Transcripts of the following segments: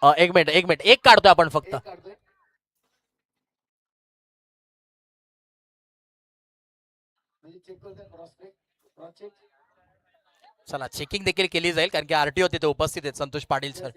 एक मिनिट एक मिनिट, एक काढतोय आपण फक्त. चला चेकिंग देखील केली जाईल कारण की आरटीओ तिथे उपस्थित आहेत, संतोष पाटील सर.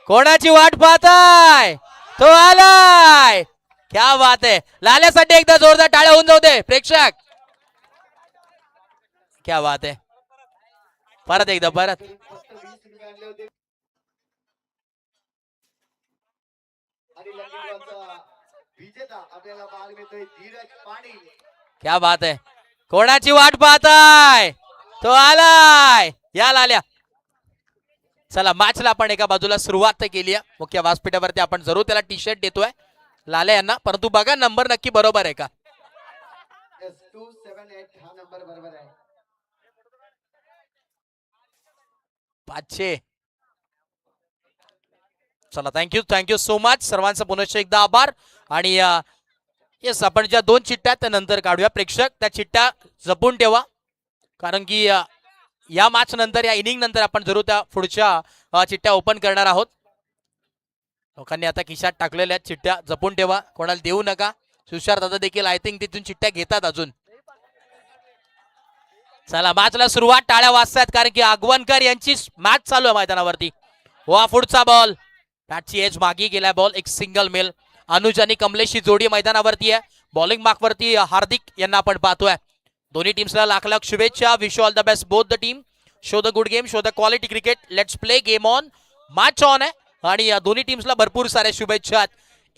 कोणाची वाट पाहताय, तो आलाय. क्या बात आहे, लाल्यासाठी एकदा जोरदार टाळ्या होऊन जाऊ दे प्रेक्षक. क्या बात आहे, परत एकदा परत. क्या बात आहे, कोणाची वाट पाहताय, तो आलाय. या लाल्या. चला मॅचला आपण एका बाजूला सुरुवात केली आहे, मुख्य व्यासपीठावरती आपण जरूर त्याला टी शर्ट देतोय लाल्या यांना, परंतु बघा नंबर नक्की बरोबर आहे का. 500. चला थँक्यू सो मच सर्वांचा पुनश्च एकदा आभार. आणि येस, आपण ज्या 2 चिठ्ठ्या त्या नंतर काढूया प्रेक्षक, त्या चिठ्ठ्या जपून ठेवा कारण की या मॅच नंतर, या इनिंग नंतर आपण जरूर त्या पुढच्या चिठ्ठ्या ओपन करणार आहोत. लोकांनी आता खिशात टाकलेल्या चिठ्ठ्या जपून ठेवा, कोणाला देऊ नका. तुषार दादा देखील आय थिंक तिथून चिठ्ठ्या घेतात अजून. चला मॅचला सुरुवात, टाळ्या वाजतात कारण की आगवणकर यांची मॅच चालू आहे मैदानावरती. वा पुढचा बॉल, बॅटची एज मागे गेलाय, बॉल एक सिंगल मेल. अनुज आणि कमलेशची जोडी मैदानावरती आहे. बॉलिंग मार्कवरती हार्दिक यांना आपण पाहतोय. दोन्ही टीम्सला लाख लाख शुभेच्छा. Wish all the best both the team. Show the good game, show the quality cricket. Let's play game on, match on आहे. आणि या दोन्ही टीम्सला भरपूर साऱ्या शुभेच्छा.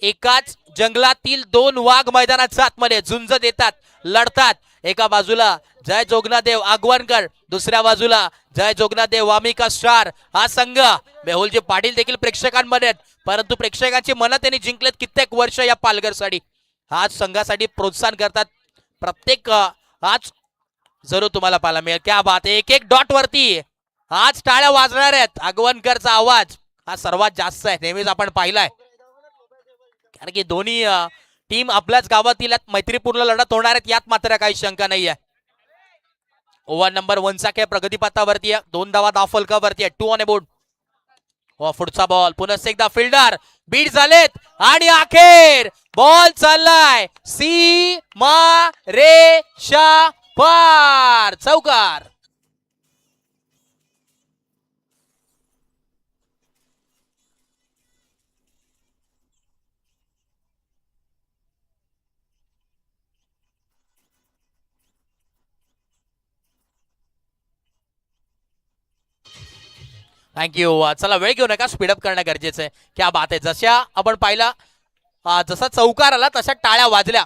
एकाच जंगलातील 2 वाघ मैदानात आतमध्ये झुंज देतात, लढतात. एका बाजूला जय जोगनादेव आगवणकर, दुसऱ्या बाजूला जय जोगनादेव वामिका स्टार. हा संघ मेहुलजी पाटील देखील प्रेक्षकांमध्ये आहेत, परंतु प्रेक्षकांची मनं त्यांनी जिंकलेत कित्येक वर्ष या पालघरसाठी. हाच संघासाठी प्रोत्साहन करतात. प्रत्येक आज जरूर तुम्हाला पाहायला मिळेल. क्या बात आहे, एक एक डॉट वरती आज टाळ्या वाजणार आहेत. आगवणकरचा आवाज हा सर्वात जास्त आहे, नेहमीच आपण पाहिलाय कारण की दोन्ही टीम आपल्याच गावातील मैत्रीपूर्ण लढत होणार आहेत, यात मात्र काही शंका नाही आहे. ओव्हर नंबर 1 चा खेळ प्रगतीपथावरती आहे. 2 धावा दाफलकावरती आहे. 2 ऑन अ बोर्ड. पुढचा बॉल पुन्हा एकदा फिल्डर बीट झालेत आणि अखेर बॉल चाललाय सीमा रेषा पार, चौकार. थँक्यू. चला वेळ घेऊ नका, स्पीडअप करणं गरजेचं आहे. क्या बात आहे, जशा आपण पाहिला जसा चौकार आला तशा टाळ्या वाजल्या.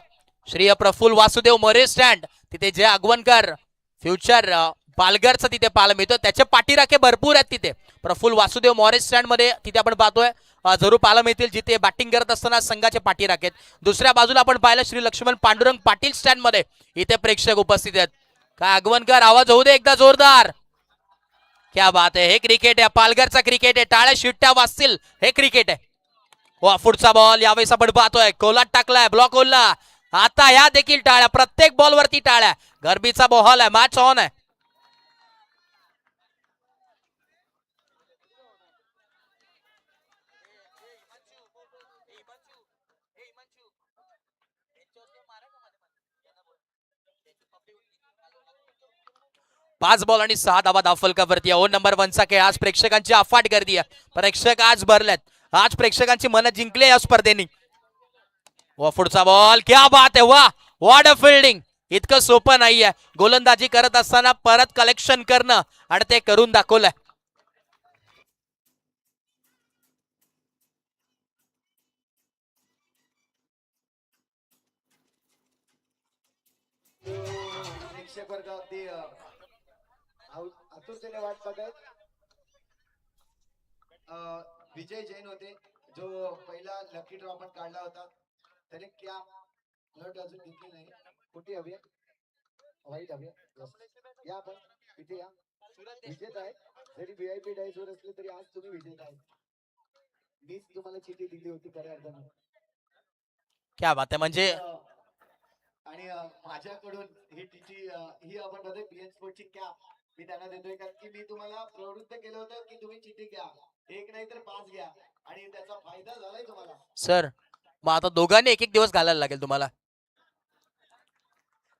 श्री प्रफुल्ल वासुदेव मोरे स्टँड तिथे जे आगवणकर फ्युचर पालघरचं तिथे पाहायला मिळतो, त्याचे पाठीराखे भरपूर आहेत तिथे. प्रफुल्ल वासुदेव मोरे स्टँड मध्ये तिथे आपण पाहतोय जरूर पाहायला मिळतील, जिथे बॅटिंग करत असताना संघाचे पाठीराखे आहेत. दुसऱ्या बाजूला आपण पाहिलं श्री लक्ष्मण पांडुरंग पाटील स्टँड मध्ये इथे प्रेक्षक उपस्थित आहेत. काय आगवणकर, आवाज होऊ दे एकदा जोरदार. क्या बात आहे, हे क्रिकेट आहे, पालघरचा क्रिकेट आहे. टाळ्या शिट्ट्या वाजतील, हे क्रिकेट आहे. वा पुढचा बॉल यावेळेस आपण पाहतोय कोलात टाकलाय, ब्लॉक होलला. आता या देखील टाळ्या, प्रत्येक बॉल वरती टाळ्या. गरबीचा बॉल आहे, मॅच ऑन आहे. पाच बॉल आणि 6 धावा दाफलकावरती. ओव्हर नंबर 1 चा खेळ. आज प्रेक्षकांची अफाट गर्दी आहे, प्रेक्षक आज भरलेत. आज प्रेक्षकांची मनं जिंकले या स्पर्धेने. वा पुढचा बॉल, क्या बात आहे, वा व्हॉट अ फिल्डिंग. इतकं सोपं नाहीये गोलंदाजी करत असताना परत कलेक्शन करणं, आणि ते करून दाखवलंय. प्रेक्षक वर्ग अगदी आतुरतेने वाट बघत. विजय जैन होते जो पहिला लकी ड्रॉ आपण काढला होता. त्याने क्या नोट अजून घेतली नाही. कुठे हवी वाईट हवी या आपण इथे या. विजेता आहे. जरी VIP डायस वर असले तरी आज तुम्ही विजेता आहे. मीच तुम्हाला चिठी दिली होती खऱ्या अर्थाने. क्या बात आहे. म्हणजे आणि माझ्याकडून ही चिठी ही आपण बघतोय BN स्पोर्टची क्या मी त्यांना देतोय कारण की मी तुम्हाला प्रवृत्त केलं होतं की तुम्ही चिठी घ्या. एक नाही तर 5 घ्या आणि त्याचा फायदा झालाय तुम्हाला. सर मग आता दोघांनी एक एक दिवस घालायला लागेल तुम्हाला.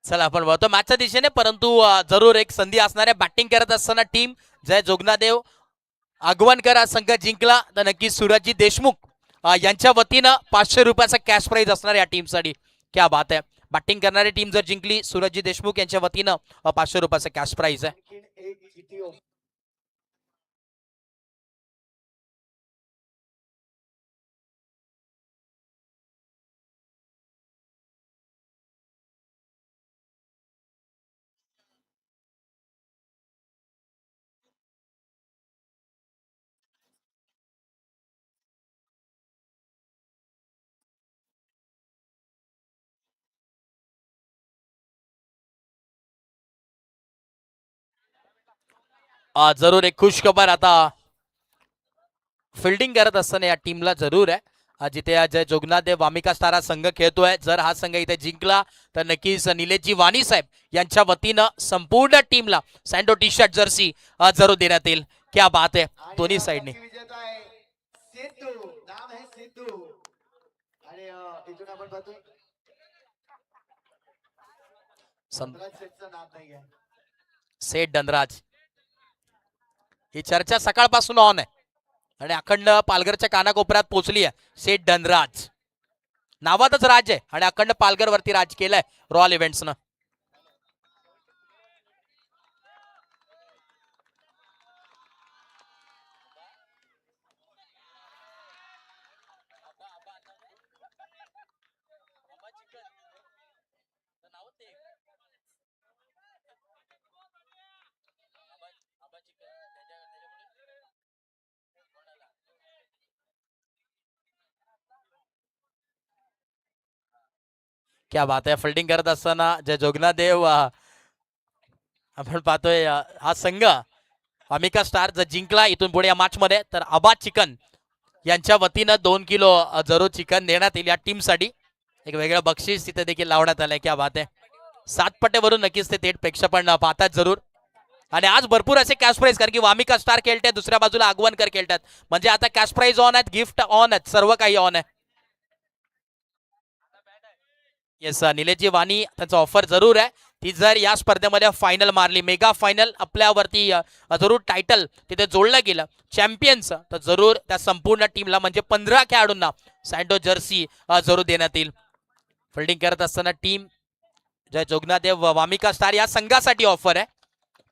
चला आपण बघतो मॅचच्या दिशेने, परंतु जरूर एक संधी असणार आहे. बॅटिंग करत असताना टीम जय जोगनादेव आगवणकर हा संघ जिंकला तर नक्की सूरजजी देशमुख यांच्या वतीनं 500 रुपयाचा कॅश प्राइज असणार या टीमसाठी. क्या बात आहे. बॅटिंग करणारी टीम जर जिंकली सूरजजी देशमुख यांच्या वतीनं 500 रुपयाचा कॅश प्राइज आहे. आणखीन एक चिठी जरूर एक खुश खबर आता फिल्डिंग करत असताना या टीमला जरूर आहे. जिथे जय जोगनाथदेव वामिका स्टार हा संघ खेळतोय. जर हा संघ इथे जिंकला तर नक्कीच निलेशजी वाणी साहेब यांच्या वतीनं संपूर्ण टीमला सँडो टी शर्ट जर्सी जरूर देण्यात येईल. क्या बात आहे. दोन्ही साईडने विजेता आहे सिद्धू. नाम है सिद्धू. आणि इथून आपण बघतोय नाम नाही आहे सेठ धनराज. ही चर्चा सकाळपासून ऑन आहे आणि अखंड पालघरच्या कानाकोपऱ्यात पोहोचली आहे. सेठ धनराज नावातच राज आहे आणि अखंड पालघर वरती राज केलंय रॉयल इव्हेंट्सनं. क्या बात आहे. फिल्डिंग करत असताना जय जोगनाथदेव आपण पाहतोय हा संघ अमिका स्टार जर जिंकला इथून पुढे या मॅच मध्ये तर आबाद चिकन यांच्या वतीनं 2 किलो जरूर चिकन देण्यात येईल या टीमसाठी. एक वेगळं बक्षीस तिथे देखील लावण्यात आलंय. क्या बात आहे. 7 पट्ट्यावरून नक्कीच ते थेट प्रेक्षक पाहतात जरूर. आणि आज भरपूर असे कॅश प्राइज कारण की वामिका स्टार खेळतात दुसऱ्या बाजूला आगवणकर खेळतात. म्हणजे आता कॅश प्राइज ऑन आहेत, गिफ्ट ऑन आहेत, सर्व काही ऑन आहे. येस निलेशजी वाणी त्यांचा ऑफर जरूर आहे. ती जर या स्पर्धेमध्ये फायनल मारली मेगा फायनल आपल्यावरती जरूर टायटल तिथे जोडलं गेलं चॅम्पियन्स तर जरूर त्या संपूर्ण टीमला म्हणजे 15 खेळाडूंना सँडो जर्सी जरूर देण्यात येईल. फिल्डिंग करत असताना टीम जय जोगनाथदेव वामिका स्टार या संघासाठी ऑफर आहे.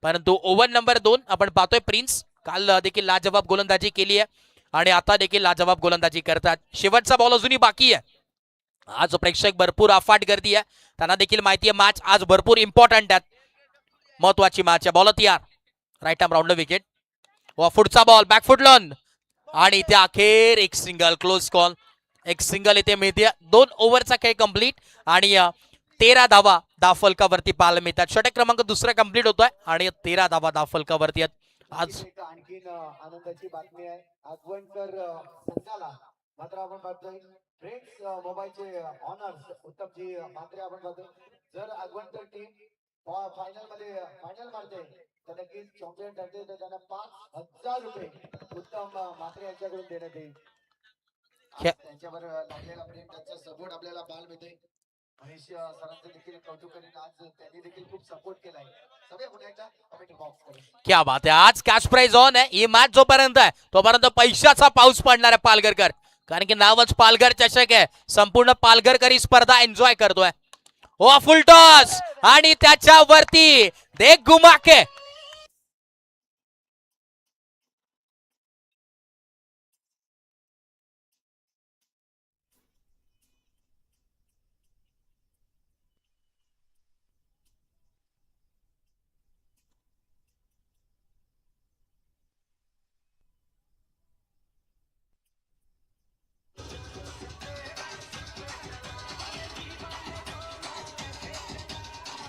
परंतु ओव्हर नंबर 2 आपण पाहतोय प्रिन्स काल देखील लाजवाब गोलंदाजी केली आहे आणि आता देखील लाजवाब गोलंदाजी करतात. शेवटचा बॉल अजूनही बाकी आहे. आज प्रेक्षक भरपूर अफाट गर्दी आहे. त्यांना देखील माहिती आहे मॅच आज भरपूर इम्पॉर्टंट आहे, महत्वाची मॅच आहे. बॉल तयार राईट आर्म राऊंड विकेट व पुढचा बॉल बॅकफुट लॉन आणि इथे अखेर एक सिंगल क्लोज कॉल. एक सिंगल इथे मिळते. 2 ओव्हरचा खेळ कंप्लीट आणि 13 धावा दाफलकावरती पाहायला मिळतात. षटक क्रमांक दुसरा कंप्लीट होतोय आणि 13 धावा दाफलकावरती आहेत. आज आणखीन आनंदाची बातमी आहे. आगवणकर संघाला मात्र आपण बघतोय फ्रेंड्स मोबाईलचे ऑनर्स उत्तमजी मात्रे आपण बघतोय. जर आगवणकर टीम फायनल मारते तर नक्कीच चॅम्पियन ठरते. तर त्यांना 5000 रुपये उत्तम मात्रे यांच्याकडून देण्यात येईल. त्यांच्यावर लागलेला प्रेम त्यांचा सपोर्ट आपल्याला पाहायला मिळतोय. महेश सरांचं देखील कौतुक करीन. आज त्यांनी देखील खूप सपोर्ट केलाय. सगळे पुन्हा एकदा कमेंट बॉक्स. क्या बात आहे. आज कॅश प्राइज ऑन आहे. ही मॅच जोपर्यंत आहे तोपर्यंत पैशाचा पाऊस पडणार आहे पालघरकर. कारण की नावच पालघर चषक आहे. संपूर्ण पालघरकरी स्पर्धा एन्जॉय करतोय. हो फुल टॉस आणि त्याच्यावरती देख घुमाके.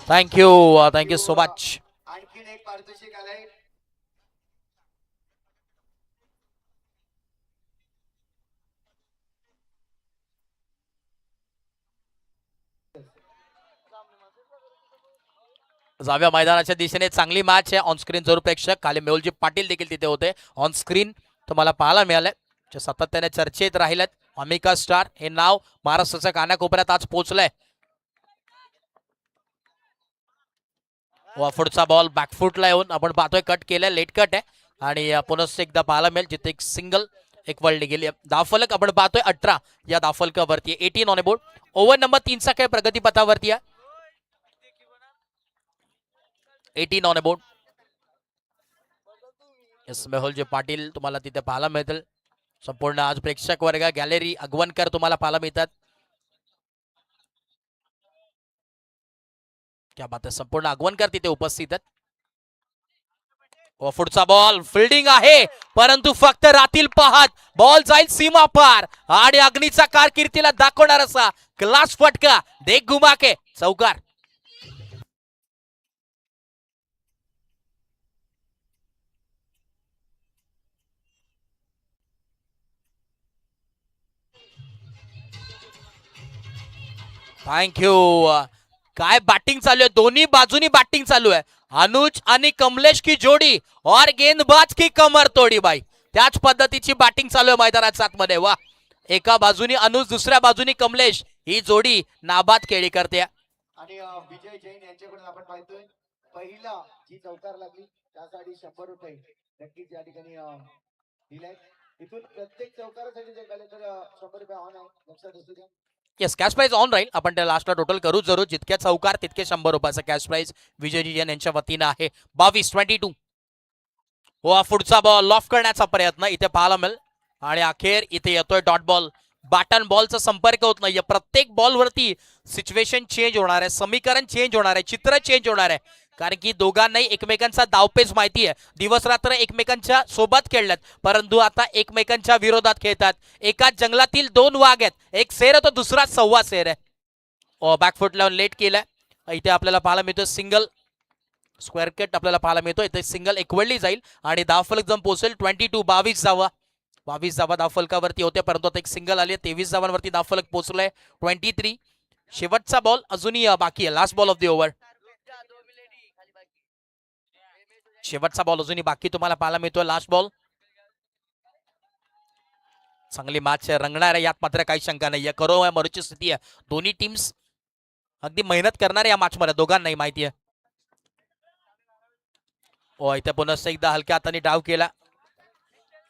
Thank you so much. आणखीन एक पारितोषिक आलंय. जाव्या मैदानाच्या दिशेने चांगली मॅच आहे. ऑन स्क्रीन जरूर प्रेक्षक खाली मेहुलजी पाटील देखील तिथे होते. ऑन स्क्रीन तुम्हाला पाहायला मिळालंय, जे सातत्याने चर्चेत राहिलेत. अमिका स्टार हे नाव महाराष्ट्राच्या कानाकोपऱ्यात आज पोहोचलंय. पुढचा बॉल बॅकफुटला येऊन आपण पाहतोय कट केलाय, लेट कट आहे आणि पुन्हा एकदा पाहायला मिळेल जिथे एक सिंगल एक वळली गेली. धावफलक आपण पाहतोय 18 या धावफलकावरती 18 ऑन बोर्ड. ओव्हर नंबर 3चा खेळ प्रगतीपथावरती आहे. 18 ऑन बोर्ड. एस मेहुलजी पाटील तुम्हाला तिथे पाहायला मिळतील. संपूर्ण आज प्रेक्षक वर्ग गॅलरी अगवनकर तुम्हाला पाहायला मिळतात. क्या बात आहे, संपूर्ण अगवनकर तिथे उपस्थित आहेत. पुढचा बॉल फिल्डिंग आहे परंतु फक्त रातील पाहत बॉल जाईल सीमा पार आणि अग्नीचा कारकिर्दीला दाखवणार असा क्लास फटका देख घुमा के चौकार. थँक्यू. काय बॅटिंग चालू आहे, दोन्ही बाजूनी बॅटिंग चालू आहे. अनुज आणि कमलेश की जोडी और गेंदबाज की कमर तोडी बाई, त्याच पद्धतीची बॅटिंग चालू आहे मैदानात आतमध्ये. वा, एका बाजूनी अनुज दुसऱ्या बाजूनी कमलेश, ही जोडी नाबाद खेळी करते. आणि विजय जैन यांच्याकडून आपण पाहतोय पहिला जी चौकार लागली त्यासाठी 100 रुपये नक्कीच या ठिकाणी दिलाय. इथून प्रत्येक चौकारासाठी जर झाले तर 100 रुपये ऑन आहे, लक्षात असू द्या. येस, कॅश प्राइज ऑन राहील. आपण त्या लास्टला टोटल करू जरूर. जितक्या चौकार तितके 100 रुपयाचा कॅश प्राइज विजयजी जैन यांच्या वतीनं आहे. 22-22. पुढचा बॉल लॉफ करण्याचा प्रयत्न इथे पाहायला मिळेल आणि अखेर इथे येतोय डॉट बॉल. बॅटन बॉलचा संपर्क होत नाहीये. प्रत्येक बॉलवरती सिच्युएशन चेंज होणार आहे, समीकरण चेंज होणार आहे, चित्र चेंज होणार आहे. कारण की दोघांनाही एकमेकांचा दावपेच माहिती आहे. दिवस रात्र एकमेकांच्या सोबत खेळल्यात परंतु आता एकमेकांच्या विरोधात खेळतात. एकाच जंगलातील 2 वाघ आहेत, एक शेर तो दुसरा सव्वा शेर आहे. बॅकफुट लावून लेट केलाय. इथे आपल्याला पाहायला मिळतो सिंगल स्क्वेअर कट आपल्याला पाहायला मिळतो. इथे सिंगल एकवडली जाईल आणि धावफलक जम पोहोचेल 22. 22 धावा. 22 धावा धावफलकावरती होते परंतु आता एक सिंगल आली. 23 धावांवरती धावफलक पोहोचलाय. 23. शेवटचा बॉल अजूनही बाकी आहे. Last ball of the over. शेवटचा बॉल अजूनही बाकी तुम्हाला पाहायला मिळतोय. Last ball. चांगली मॅच रंगणार आहे, यात मात्र काही शंका नाहीये. करो आहे मरुची स्थिती आहे. दोन्ही टीम्स अगदी मेहनत करणार आहे या मॅच मध्ये, दोघांनाही माहिती आहे. इथे पुन्हा एकदा हलक्या हाताने डाव केला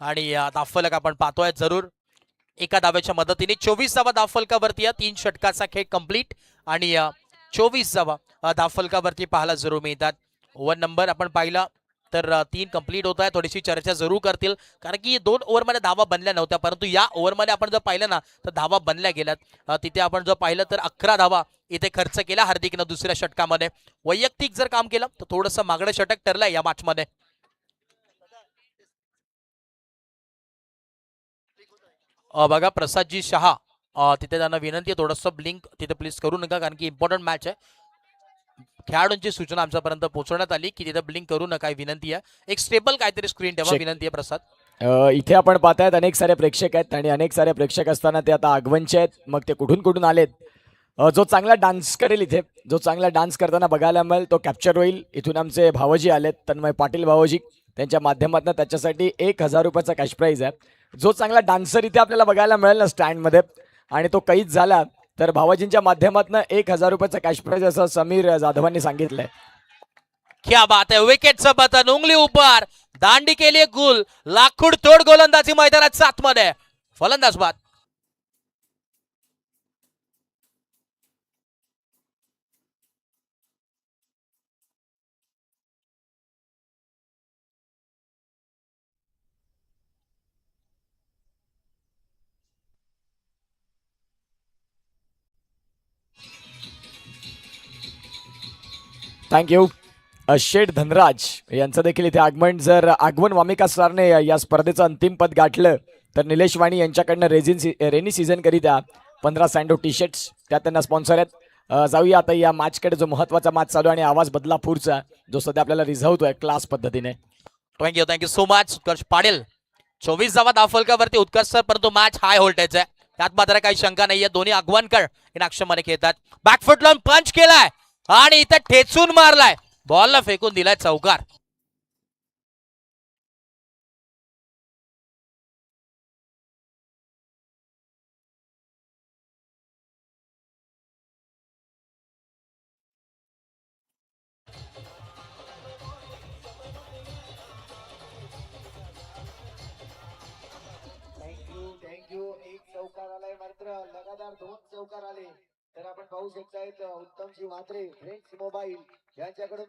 आणि धावफलक आपण पाहतोय जरूर एका धाव्याच्या मदतीने. 24 धावा धावफलकावरती. 3 षटकाचा खेळ कंप्लीट आणि 24 धावा धावफलकावरती पाहायला जरूर मिळतात. ओव्हर नंबर आपण पाहिला तर 3 कंप्लीट होत आहे. थोडीशी चर्चा जरूर करतील कारण की 2 ओव्हरमध्ये धावा बनल्या नव्हत्या परंतु या ओव्हरमध्ये आपण जर पाहिलं ना तर धावा बनल्या गेल्यात. तिथे आपण जर पाहिलं तर 11 धावा इथे खर्च केला हार्दिकनं दुसऱ्या षटकामध्ये. वैयक्तिक जर काम केलं तर थोडंसं मागणं षटक ठरलंय या मॅच मध्ये. बघा प्रसादजी शहा तिथे त्यांना विनंती आहे थोडंसं ब्लिंक तिथे प्लीज करू नका कारण की इम्पॉर्टंट मॅच आहे. खेळाडूंची सूचना आमच्यापर्यंत पोहोचवण्यात आली की तिथे ब्लिंक करू नका, विनंती आहे. एक स्टेबल काहीतरी स्क्रीन ठेवा, विनंती आहे प्रसाद. इथे आपण पाहतायत अनेक सारे प्रेक्षक आहेत आणि अनेक सारे प्रेक्षक असताना ते आता आगवनचे आहेत. मग ते कुठून कुठून आलेत. जो चांगला डान्स करेल इथे, जो चांगला डान्स करताना बघायला मिळेल तो कॅप्चर होईल. इथून आमचे भावजी आलेत, तन्मय पाटील भावजी, त्यांच्या माध्यमातून त्याच्यासाठी 1000 रुपयाचा कॅश प्राईज आहे. जो चांगला डान्सर इथे आपल्याला बघायला मिळेल ना स्टँडमध्ये आणि तो कैद झाला तर भावाजींच्या माध्यमातून 1000 रुपयाचा कॅश प्राईज असं समीर जाधवांनी सांगितलंय. क्या बात है, विकेटचं बटन उंगली ऊपर, दांडी के लिए गुल, लाखोड तोड गोलंदाजी मैदानात 7 मध्ये. फलंदाज बाद. थँक्यू. शेठ धनराज यांचं देखील इथे आगमन. जर आगमन वामिका स्टारने या स्पर्धेचं अंतिम पद गाठलं तर निलेश वाणी यांच्याकडनं रेनी सीझन करिता 15 सँडो टी शर्ट्स त्या त्यांना स्पॉन्सर आहेत. जाऊया आता या मॅचकडे, जो महत्वाचा मॅच चालू आहे आणि आवाज बदलापूरचा जो सध्या आपल्याला रिझवतोय क्लास पद्धतीने. थँक्यू सो मच उत्कर्ष पाटील. 24 धावा दाफलकावरती उत्कर्ष सर, परंतु मॅच हाय व्होल्टेज आहे, त्यात मात्र काही शंका नाहीये. दोन्ही आगवणकर मध्ये खेळतात. बॅकफुट लावून पंच केलाय आणि इथं ठेचून मारलाय, बॉलला फेकून दिलाय चौकार. थँक्यू. एक चौकार आलाय, मात्र लगातार 2 चौकार आले. तर आपण पाहू शकतायत उत्तमजी म्हात्रे फ्रेंड्स मोबाईल यांच्याकडून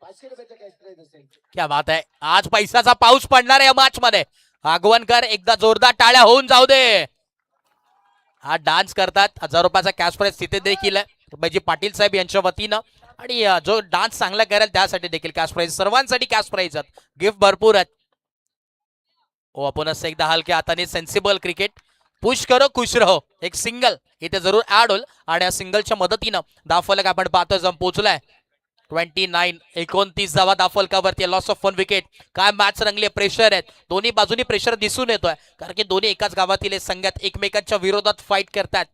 500 रुपयाचा कॅश प्राइज असेल. क्या बात आहे, आज पैशाचा पाऊस पडणार आहे या मॅच मध्ये. आगवणकर एकदा जोरदार टाळ्या होऊन जाऊ दे. हा डान्स करतात, 1000 रुपयाचा कॅश प्राइज तिथे देखील आहे बाजी पाटील साहेब यांच्या वतीनं, आणि जो डान्स चांगला करेल त्यासाठी देखील कॅश प्राइज, सर्वांसाठी कॅश प्राइज आहेत, गिफ्ट भरपूर आहेत. ओ पुन्हा एकदा हलक्या हाताने सेन्सिबल क्रिकेट, पुश करो खुश रहो, एक सिंगल इथे जरूर ऍड होईल आणि या सिंगलच्या मदतीनं दाफलक आपण पाहतोय जम पोहोचलाय. 29 धावा दाफलकावरती, लॉस ऑफ 1 विकेट. काय मॅच रंगली, प्रेशर आहेत दोन्ही बाजूनी, प्रेशर दिसून येतोय कारण की दोन्ही एकाच गावातील संघात एकमेकांच्या विरोधात फाईट करतात.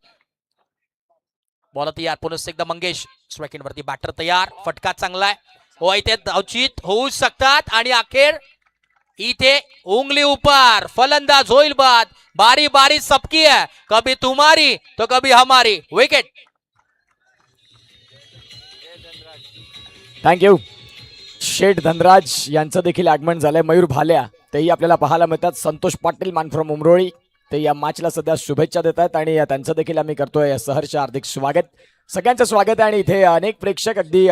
बॉल तयार, पुन्हा एकदा मंगेश स्ट्रायकिंग वरती, बॅटर तयार, फटका चांगला आहे. हो इथे धावचित होऊ शकतात आणि अखेर इथे उंगली ऊपर, फलंदाज होईल बाद. बारी बारी सबकी है, कभी तुम्हारी तो कभी हमारी. विकेट. थँक्यू. शेठ धनराज यांचं देखील आगमन झालंय. मयूर भाल्या तेही आपल्याला पाहायला मिळतात. संतोष पाटील मान फ्रॉम उमरोळी ते या मॅचला सध्या शुभेच्छा देत आहेत आणि त्यांचं देखील आम्ही करतोय सहर्ष हार्दिक स्वागत. सगळ्यांचं स्वागत आहे. आणि इथे अनेक प्रेक्षक, अगदी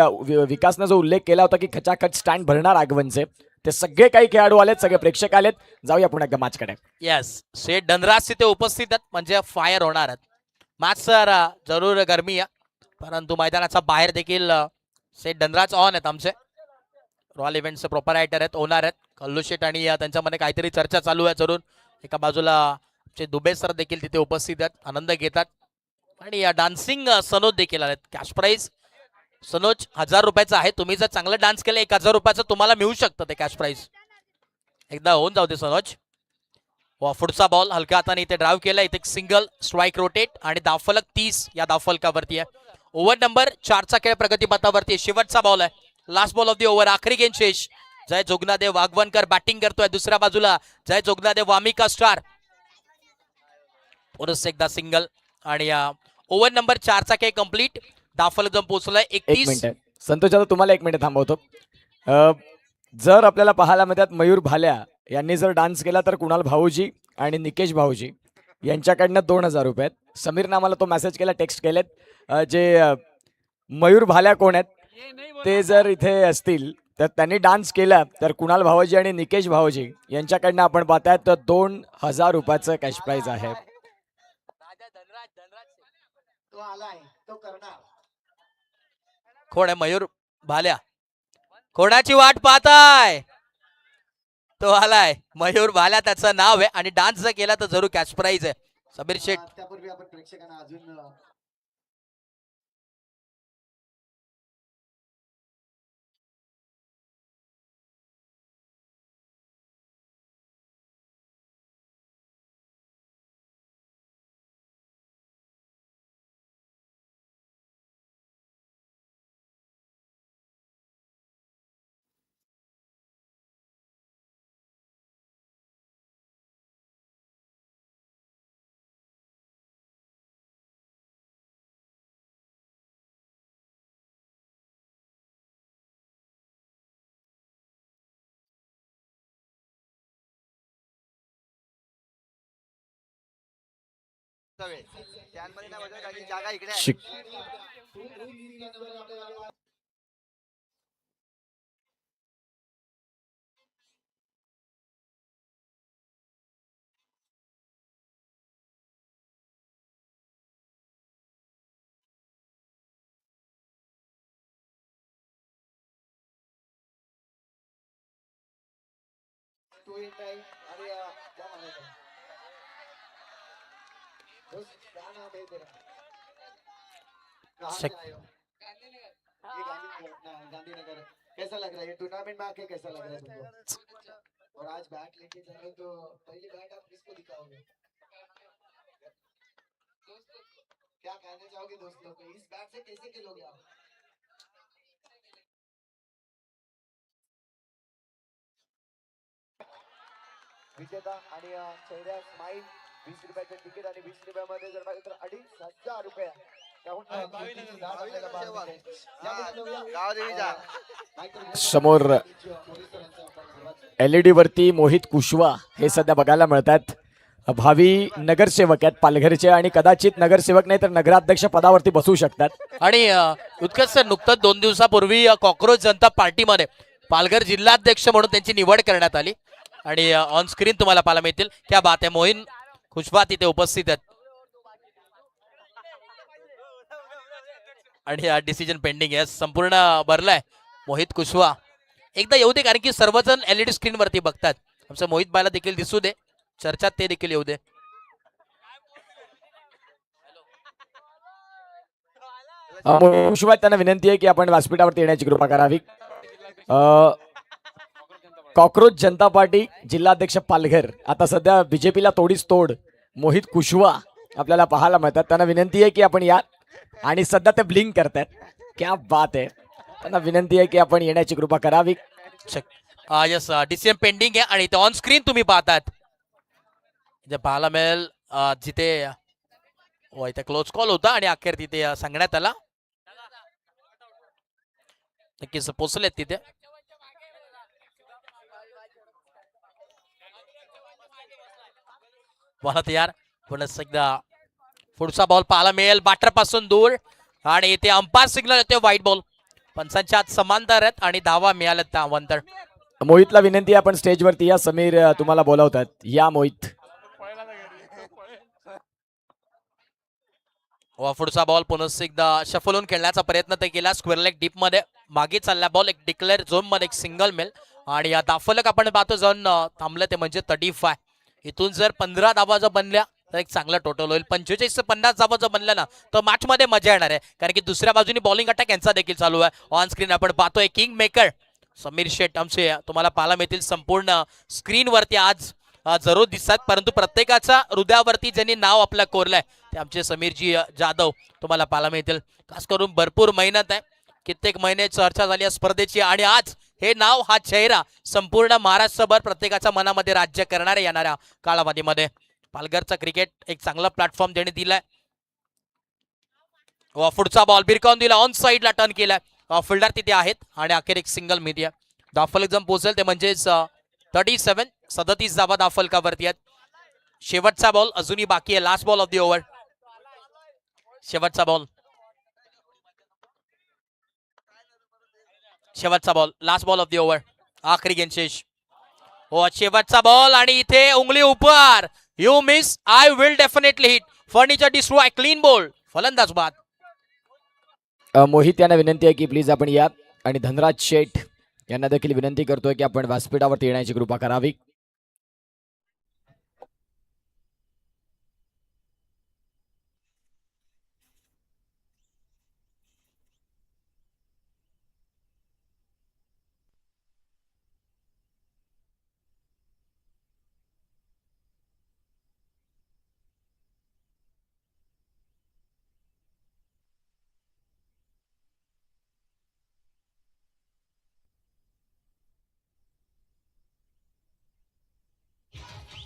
विकासनं जो उल्लेख केला होता की खचाखच स्टँड भरणार आगवनचे, ते सगळे काही खेळाडू आलेत, सगळे प्रेक्षक आलेत. जाऊया पुन्हा एकदा मॅचकडे. येस, शेठ धनराज तिथे उपस्थित आहेत म्हणजे फायर होणार आहेत. मॅच सर जरूर गरमी आहे, परंतु मैदानाचा बाहेर देखील शेठ धनराज ऑन आहेत. आमचे रॉयल इव्हेंटचे प्रोपरायटर आहेत, ओनर आहेत कल्लू शेठ, आणि त्यांच्यामध्ये काहीतरी चर्चा चालू आहे. जरूर एका बाजूला आमचे दुबे सर देखील तिथे उपस्थित आहेत, आनंद घेतात. आणि डान्सिंग सनोज देखील आलेत. कॅश प्राइज सनोज 1000 रुपयाचा आहे. तुम्ही जर चांगलं डान्स केलं 1000 रुपयाचं तुम्हाला मिळू शकतं ते कॅश प्राइज. एकदा होऊन जाऊ दे सनोज. पुढचा बॉल हलक्या हाताने इथे ड्राईव्ह केला, इथे सिंगल, स्ट्राईक रोटेट आणि दाफलक 30 या दाफलकावरती आहे. ओव्हर नंबर 4चा खेळ प्रगतीपथावरती, शेवटचा बॉल आहे, last ball of the over, आखरी गेंद शेष. जय जोगनादेव वाघवणकर बॅटिंग करतोय, दुसऱ्या बाजूला जय जोगनादेव वामिका स्टार. पुरुष एकदा सिंगल आणि ओव्हर नंबर 4चा खेळ कंप्लीट. दाफलक जम पोहोचलाय 31 मिनिट संतोष दादा, तुम्हाला 1 मिनिट थांबवतो. जर आपल्याला पाहायला मिळतात मयूर भाल्या यांनी जर डान्स केला तर कुणाल भाऊजी आणि निकेश भाऊजी यांच्याकडनं 2000 रुपये आहेत. समीरनं आम्हाला तो मेसेज केला, टेक्स्ट केलेत. जे मयूर भाल्या कोण आहेत ते जर इथे असतील तर त्यांनी डान्स केला तर कुणाल भाऊजी आणि निकेश भाऊजी यांच्याकडनं आपण पाहतायत तर 2000 रुपयाचं कॅश प्राइज आहे. तो आलाय, तो करणार. कोण आहे मयूर भाल्या? कोणाची वाट पाहताय? तो आलाय मयूर भाल्या, त्याचं नाव आहे, आणि डान्स जर केला तर जरूर कॅश प्राइज आहे. समीर शेठ, त्यापूर्वी आपण प्रेक्षकांना अजून शिक- तो येत आहे आणि क्या म्हणायचं बस गाणं आहे ते. कहाँ से Check. आए हो? ये गांधीनगर। कैसा लग रहा है ये टूर्नामेंट में आके, कैसा लग रहा है तुमको? और आज बैट लेके जा रहे हो, तो पहली बैट आप किसको दिखाओगे? क्या कहना चाहोगे दोस्तों को, इस बैट से कैसे खेलोगे आप? विजेता आणि चेहऱ्या स्माइल 20 रुपयाचं तिकीट आणि 20 रुपयामध्ये जर पाहिजे तर 2500 रुपये. त्याहून मोठीची दाद आपल्याला पाहायला मिळते. यापुढे जाऊया. नाहीतर समोर पोलीस सरांचा आपण आवाज. LED वरती मोहित कुशवा हे सध्या बघायला मिळतात. भावी नगरसेवक आहेत पालघरचे आणि कदाचित नगरसेवक नाही तर नगराध्यक्ष पदावरती बसू शकतात. आणि उत्कर्ष सर, नुकतंच 2 दिवसापूर्वी कॉक्रोच जनता पार्टीमध्ये पालघर जिल्हाध्यक्ष म्हणून त्यांची निवड करण्यात आली आणि ऑन स्क्रीन तुम्हाला पाहायला मिळतील. क्या बात आहे, मोहित खुशबा तिथे उपस्थित आहेत आणि हा डिसिजन पेंडिंग आहे. संपूर्ण भरलाय मोहित कुशवा. एकदा येऊ दे, कारण की सर्वजण LED स्क्रीन वरती बघतात. आमचं मोहित बायला देखील दिसू दे, चर्चात ते देखील येऊ दे. कुशवा त्यांना विनंती आहे की आपण व्यासपीठावरती येण्याची कृपा करावी. कॉक्रोच जनता पार्टी जिल्हाध्यक्ष पालघर, आता सध्या बीजेपीला तोडीस तोड मोहित कुशवा आपल्याला पाहायला मिळतात. त्यांना विनंती आहे की आपण या, आणि सध्या ते ब्लिंक करतात. क्या बात आहे. त्यांना विनंती आहे की आपण येण्याची कृपा करावी. यस, डिसिजन पेंडिंग आहे आणि ऑन स्क्रीन तुम्ही पाहतात जे पाहायला मिळेल. जिथे इथे क्लोज कॉल होता आणि अखेर तिथे सांगण्यात आला. नक्कीच पोचलेत तिथे. मला तयार पुन्हा एकदा पुढचा बॉल पाहायला मिळेल बॅटर पासून दूर आणि इथे अंपायर सिग्नल येते व्हाईट बॉल. पंचांच्या आत समांतर आहेत आणि धावा मिळाल्यात त्या अवंतर. मोहितला विनंती आहे आपण स्टेजवरती या. समीर तुम्हाला बोलावतात, या मोहित. पुढचा बॉल पुन्हा एकदा शफल होऊन खेळण्याचा प्रयत्न ते केला. स्क्वेअर लेग डीप मध्ये मागे चालला बॉल. एक डिक्लेअर झोन मध्ये एक सिंगल मिल आणि या दाफलक आपण पाहतो जाऊन थांबलं ते म्हणजे 35. इथून जर 15 धावा जर बनल्या तर एक चांगला टोटल होईल. 45 ते 50 धावा जर बनल्या ना तर मॅच मध्ये मजा येणार आहे, कारण की दुसऱ्या बाजूने बॉलिंग अटॅक यांचा देखील चालू आहे. ऑन स्क्रीन आपण पाहतोय किंग मेकर समीर शेठ आमचे तुम्हाला पाहायला मिळतील संपूर्ण स्क्रीन वरती आज जरूर दिसतात, परंतु प्रत्येकाच्या हृदयावरती ज्यांनी नाव आपलं कोरलंय ते आमचे समीरजी जाधव तुम्हाला पाहायला मिळतील. खास करून भरपूर मेहनत आहे, कित्येक महिने चर्चा झाली या स्पर्धेची आणि आज हे नाव, हा चेहरा संपूर्ण महाराष्ट्रभर प्रत्येकाच्या मनामध्ये राज्य करणारे येणाऱ्या कालावधीमध्ये. पालघरचा क्रिकेट एक चांगला प्लॅटफॉर्म ज्याने दिलाय. पुढचा बॉल बिरकावून दिला, ऑन साइडला टर्न केलाय. फिल्डर तिथे आहेत आणि अखेर एक सिंगल मीडिया. दाफल एकदम पोहोचेल ते म्हणजेच 37 धावा दाफलकावरती आहेत. शेवटचा बॉल अजूनही बाकी आहे. Last ball of the over. शेवटचा बॉल, शेवटचा ball, last ball of the over. आखरी गेंदशेष. शेवटचा बॉल आणि इथे उंगली ऊपर. You miss, I will definitely hit. Furniture destroy, clean ball, फलंदाज बाद. मोहित यांना विनंती आहे की प्लीज आपण या, आणि धनराज शेठ यांना देखील विनंती करतोय की आपण व्यासपीठावरती येण्याची कृपा करावी.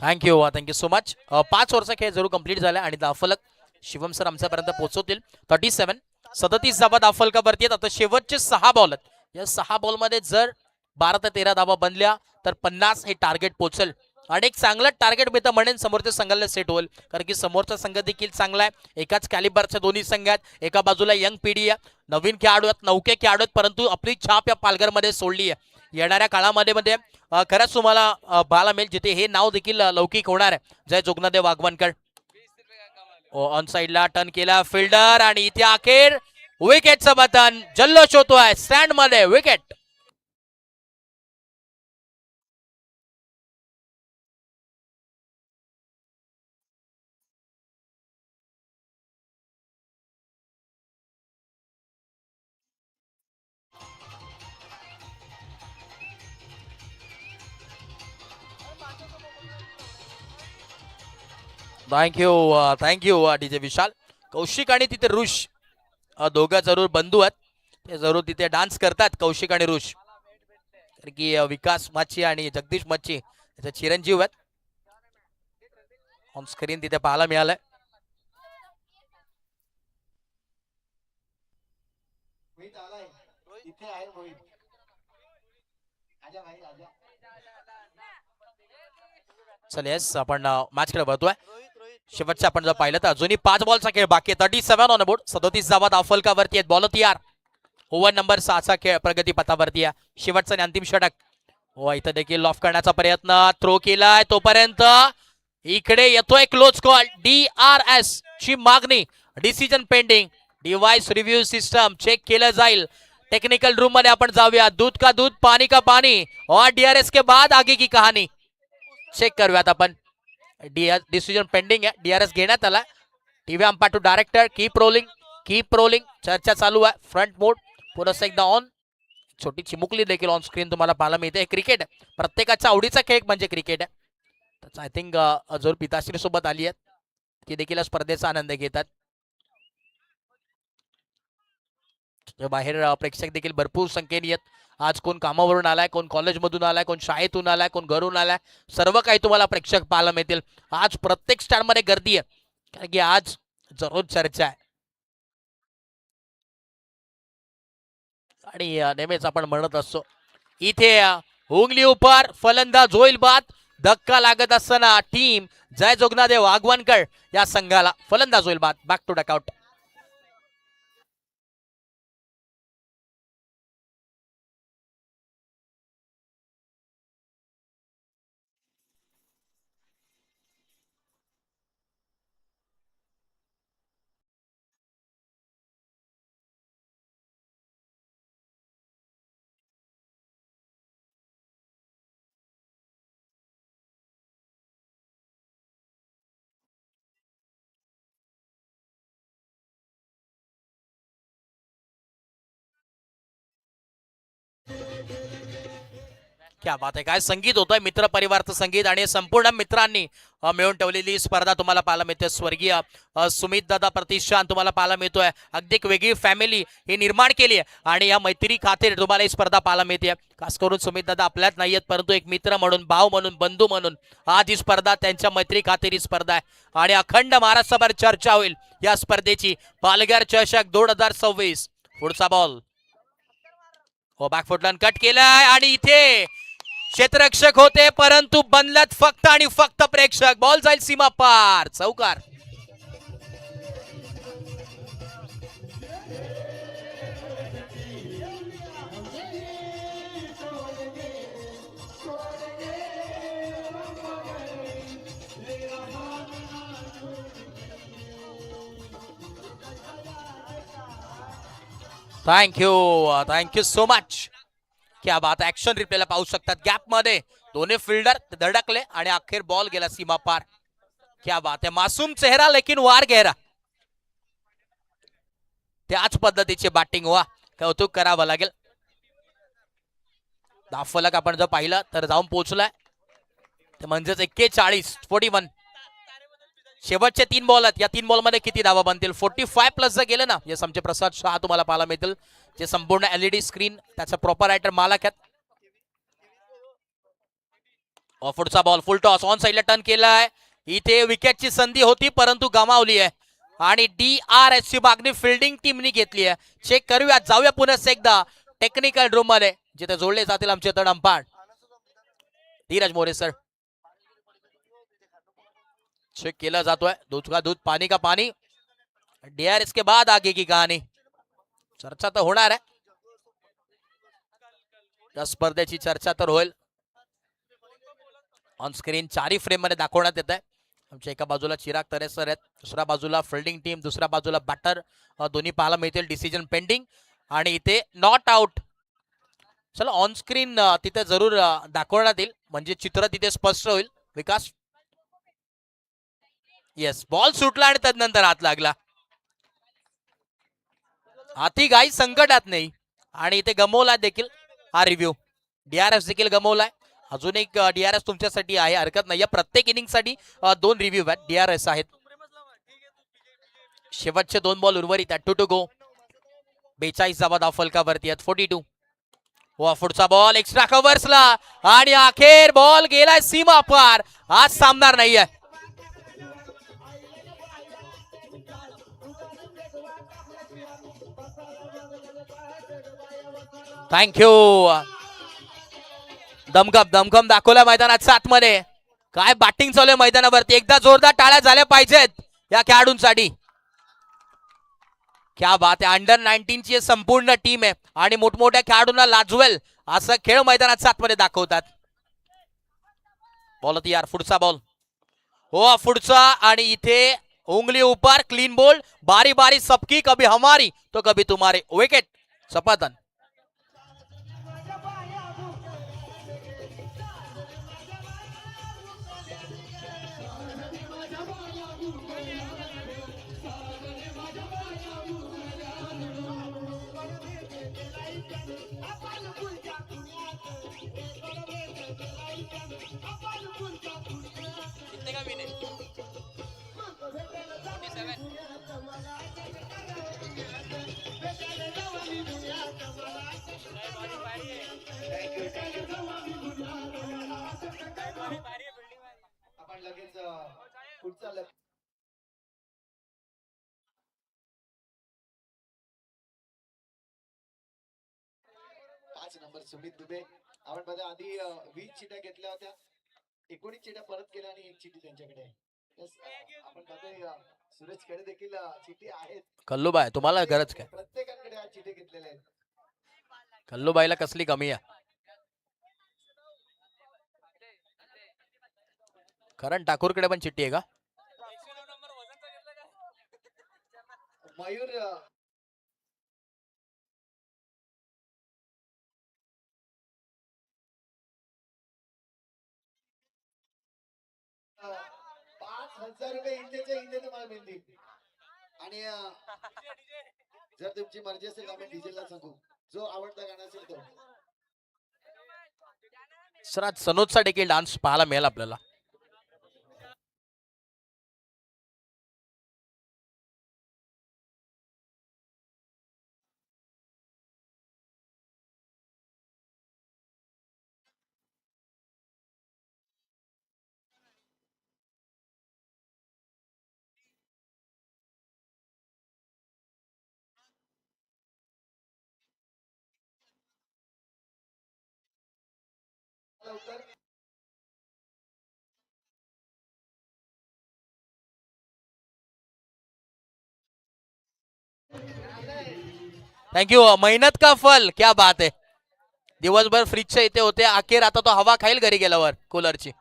Thank you so much. 5 ओव्हरचा खेळ जरूर कंप्लीट झाला आणि दाफलक शिवम सर आमच्यापर्यंत पोहोचवतील. 37 धावा दाफलकावरती आहेत. आता शेवटचे 6 बॉल आहेत. या 6 बॉलमध्ये जर 12 ते 13 धावा बनल्या तर 50 हे टार्गेट पोहोचेल आणि एक चांगलं टार्गेट मी तर म्हणेन समोरच्या संघाला सेट होईल, कारण की समोरचा संघ देखील चांगला आहे. एकाच कॅलिबरच्या दोन्ही संघ आहेत. एका बाजूला यंग पिढी आहे, नवीन खेळाडू आहेत, नौके खेळाडू आहेत, परंतु आपली छाप या पालघरमध्ये सोडली आहे. येणाऱ्या काळामध्ये खरंच तुम्हाला पाहायला मिळेल जिथे हे नाव देखील लौकिक होणार आहे. जय जोगनादेव वाघवानकर. ऑन साइडला टर्न केला फिल्डर आणि इथे अखेर विकेटचं बटन. जल्लोष होतोय स्टँड मध्ये. विकेट. थँक्यू डीजे विशाल. कौशिक आणि तिथे ऋष दोघं जरूर बंधू आहेत. ते जरूर तिथे डान्स करतात कौशिक आणि ऋष. कारण की विकास मच्छी आणि जगदीश मच्छी याचे चिरंजीव आहेत. ऑन स्क्रीन तिथे पाहायला मिळालंय. मोहित आलाय इथे आहे मोहित. आजा भाई आजा. चल येस आपण मॅच कडे बघतोय. शेवटचं आपण जर पाहिलं तर अजूनही 5 बॉलचा खेळ बाकी आहे. 37 ऑन बोर्ड. 37 धावा धावफलकावरती आहेत. बॉल तयार. ओव्हर नंबर 6चा खेळ प्रगती पथावरती आहे. शेवटचं आणि अंतिम षटक. हो इथं देखील लॉफ करण्याचा प्रयत्न. थ्रो केलाय तोपर्यंत इकडे येतोय क्लोज कॉल. DRS ची मागणी. Decision pending. Device review system check केलं जाईल. टेक्निकल रूम मध्ये आपण जाऊया. दूध का दूध पानी का पानी और DRS के बाद आगे की कहाणी चेक करूयात आपण. डिसिजन पेंडिंग आहे. DRS घेण्यात आला. TV umpire to director. Keep rolling चर्चा चालू आहे. फ्रंट मोड पुन्हा एकदा ऑन. छोटी चिमुकली देखील ऑन स्क्रीन तुम्हाला पाहायला मिळते. क्रिकेट प्रत्येकाचा आवडीचा खेळ म्हणजे क्रिकेट आहे. त्याचा आय थिंक जर पिताश्री सोबत आली आहेत ती देखील स्पर्धेचा आनंद घेतात. बाहेर प्रेक्षक देखील भरपूर संख्येने आहेत. आज कोण कामावरून आलाय, कोण कॉलेजमधून आलाय, कोण शाळेतून आलाय, कोण घरून आलाय. सर्व काही तुम्हाला प्रेक्षक पाहायला मिळतील. आज प्रत्येक स्टँड मध्ये गर्दी आहे कारण की आज जरूर चर्चा आहे. आणि नेहमीच आपण म्हणत असतो इथे उंगली उपर फलंदाज होईल बाद. धक्का लागत असताना टीम जय जोगनादेव आगवणकर या संघाला फलंदाज होईल बाद. Back to dugout. क्या बात आहे. काय संगीत होतंय. मित्र परिवारचं संगीत आणि संपूर्ण मित्रांनी मिळून ठेवलेली स्पर्धा तुम्हाला पाहायला मिळते. स्वर्गीय सुमित दादा प्रतिष्ठान तुम्हाला पाहायला मिळतोय. अगदी एक वेगळी फॅमिली ही निर्माण केली आहे आणि या मैत्री खातीर तुम्हाला ही स्पर्धा पाहायला मिळते. खास करून सुमित दादा आपल्यात नाहीयेत परंतु एक मित्र म्हणून, भाऊ म्हणून, बंधू म्हणून आज ही स्पर्धा त्यांच्या मैत्री खातीर ही स्पर्धा आहे आणि अखंड महाराष्ट्रभर चर्चा होईल या स्पर्धेची. पालघर चषक 2026. पुढचा बॉल हो बॅकफुटला कट केलाय आणि इथे क्षेत्ररक्षक होते परंतु बनलत फक्त आणि फक्त प्रेक्षक. बॉल जाईल सीमा पार. चौकार. Thank you so much. क्या बात. ऍक्शन रिप्लेला पाहू शकतात. गॅप मध्ये दोन्ही फिल्डर धडकले आणि अखेर बॉल गेला सीमा पार. क्या बात आहे. मासूम चेहरा लेकिन वार गहरा. त्याच पद्धतीचे बॅटिंग. वा कौतुक करावं लागेल. धावफलक आपण जर पाहिलं तर जाऊन पोहोचलाय ते म्हणजेच 41. शेवटचे 3 बॉल आहेत. या 3 बॉल मध्ये किती धावा बनतील. 45 प्लस जर गेले ना. येस आमचे प्रसाद शहा तुम्हाला पाहायला मिळतील जे संपूर्ण LED स्क्रीन त्याचा प्रॉपर रायटर मालक आहेत. पुढचा बॉल फुल टॉस ऑन साइडला टर्न केलाय. इथे विकेटची संधी होती परंतु गमावली आहे आणि DRS ची मागणी फिल्डिंग टीमनी घेतली आहे. चेक करूया. जाऊया पुन्हा एकदा टेक्निकल रूम मध्ये जिथे जोडले जातील आमचे तड umpire Dheeraj More sir. Check केला जातोय. दूध का दूध पानी का पानी. DRS के बाद आगे की कहाणी. चर्चा तर होणार आहे. या स्पर्धेची चर्चा तर होईल. ऑन स्क्रीन 4 फ्रेम मध्ये दाखवण्यात येत आहे. आमच्या एका बाजूला चिराग तरे सर आहेत, दुसऱ्या बाजूला फिल्डिंग टीम, दुसऱ्या बाजूला बॅटर दोन्ही पाहायला मिळतील. डिसिजन पेंडिंग आणि इथे नॉट आउट. चला ऑन स्क्रीन तिथे जरूर दाखवण्यात येईल म्हणजे चित्र तिथे स्पष्ट होईल. विकास येस बॉल सुटला आणि त्यानंतर हात लागला. हाती गाई संकटात नाही आणि इथे गमवला देखील हा रिव्ह्यू. DRS देखील गमवलाय. अजून एक DRS तुमच्यासाठी आहे, हरकत नाही. प्रत्येक इनिंग साठी 2 रिव्ह्यू आहेत, DRS आहेत. शेवटचे 2 बॉल उर्वरित आहेत. 2 टू गो. 42 धावा फलकावरती आहेत. 42. वा पुढचा बॉल एक्स्ट्रा कव्हर्सला आणि अखेर बॉल गेलाय सीमा पार. आज सामनार नाहीये. थँक्यू. दमखम दाखवल्या मैदानात 7 मध्ये. काय बॅटिंग चालू आहे मैदानावरती. एकदा जोरदार टाळ्या झाल्या पाहिजेत या खेळाडूंसाठी. क्या बात आहे. अंडर 19 ची संपूर्ण टीम आहे आणि मोठमोठ्या खेळाडूंना लाजवेल असं खेळ मैदानात 7 मध्ये दाखवतात. बॉल यार पुढचा बॉल. हो पुढचा आणि इथे उंगली ऊपर क्लीन बोल्ड. बारी बारी सबकी, कभी हमारी तो कभी तुम्हारी. विकेट सपाटन. आपण लगेच पुढचा 5 नंबर सुमित दुबे. आपण बघा आधी 20 चिट्या घेतल्या होत्या, 19 चिट्या परत केल्या आणि 1 चिठ्ठी त्यांच्याकडे आहे. आपण बघतोय सुरेश कडे देखील चिठ्ठी आहेत. कल्लूबाई तुम्हाला गरज काय. प्रत्येकाकडे आज चिठ्ठी घेतलेल्या आहेत. कल्लूबाईला कसली कमी आहे. करण ठाकूरकडे पण चिठ्ठी आहे का. मयूर ₹5,000 इंडियाच्या इंडिया तुम्हाला मिळतील. आणि जर तुमची मर्जी असेल आम्ही डीजेला सांगू, जो आवडता गाणं असेल तो. सर आज सनोजचा देखील डान्स पाहायला मिळेल आपल्याला. लवकर थँक्यू. मेहनत का फल. क्या बात आहे. दिवसभर फ्रीजच्या इथे होते, अखेर आता तो हवा खाईल घरी गेल्यावर कूलरची.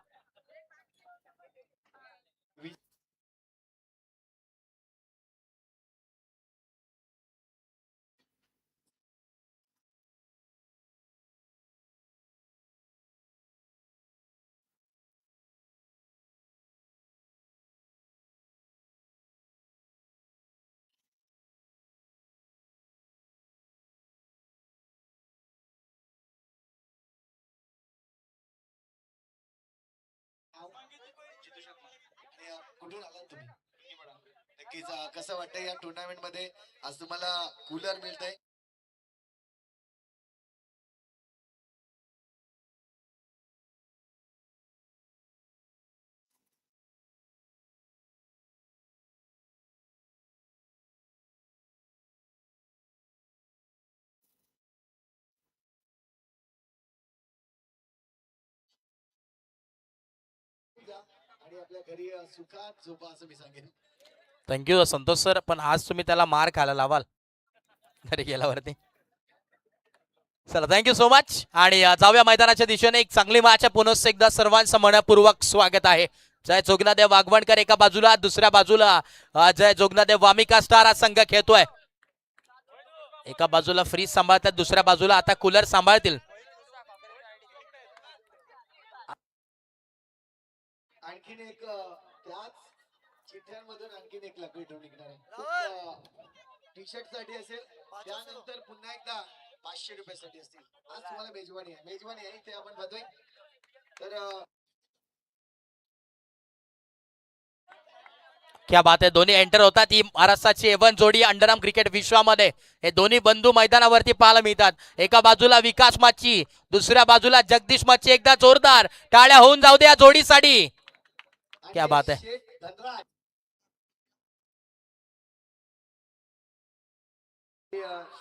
कुठून आलात तुम्ही. नक्कीच कसं वाटतंय या टुर्नामेंट मध्ये आज तुम्हाला कूलर मिळतंय. आणि आपल्या घरी सुखात झोपा असं मी सांगेन. Thank you Santosh sir. पण आज तुम्ही त्याला मार खायला लावाल घरी गेल्यावरती. चला थँक्यू सो मच. आणि जाऊया मैदानाच्या दिशेने. एक चांगली मॅच पुनः एकदा सर्वांचं मनपूर्वक स्वागत आहे. जय जोगनादेव वाघवणकर एका बाजूला, दुसऱ्या बाजूला जय जोगनादेव वामिका स्टार हा संघ खेळतोय. एका बाजूला फ्रीज सांभाळतात, दुसऱ्या बाजूला आता कूलर सांभाळतील. आणखीन एक त्याच चिठ्ठ्यांमधून आणखीन एक लकी ड्रॉ निघणार आहे. टी शर्ट साठी असेल, त्यानंतर पुन्हा एकदा ₹500 साठी असतील. आज तुम्हाला मेजवानी आहे, मेजवानी आहे ते आपण बघतोय. तर क्या बात आहे, दोन्ही एंटर होतात. ही महाराष्ट्राची एवन जोडी अंडरआर्म क्रिकेट विश्वामध्ये हे दोन्ही बंधू मैदानावरती पाहायला मिळतात. एका बाजूला विकास माची, दुसऱ्या बाजूला जगदीश माची. एकदा जोरदार टाळ्या होऊन जाऊ द्या जोडीसाठी. क्या बात है. शेठ धनराज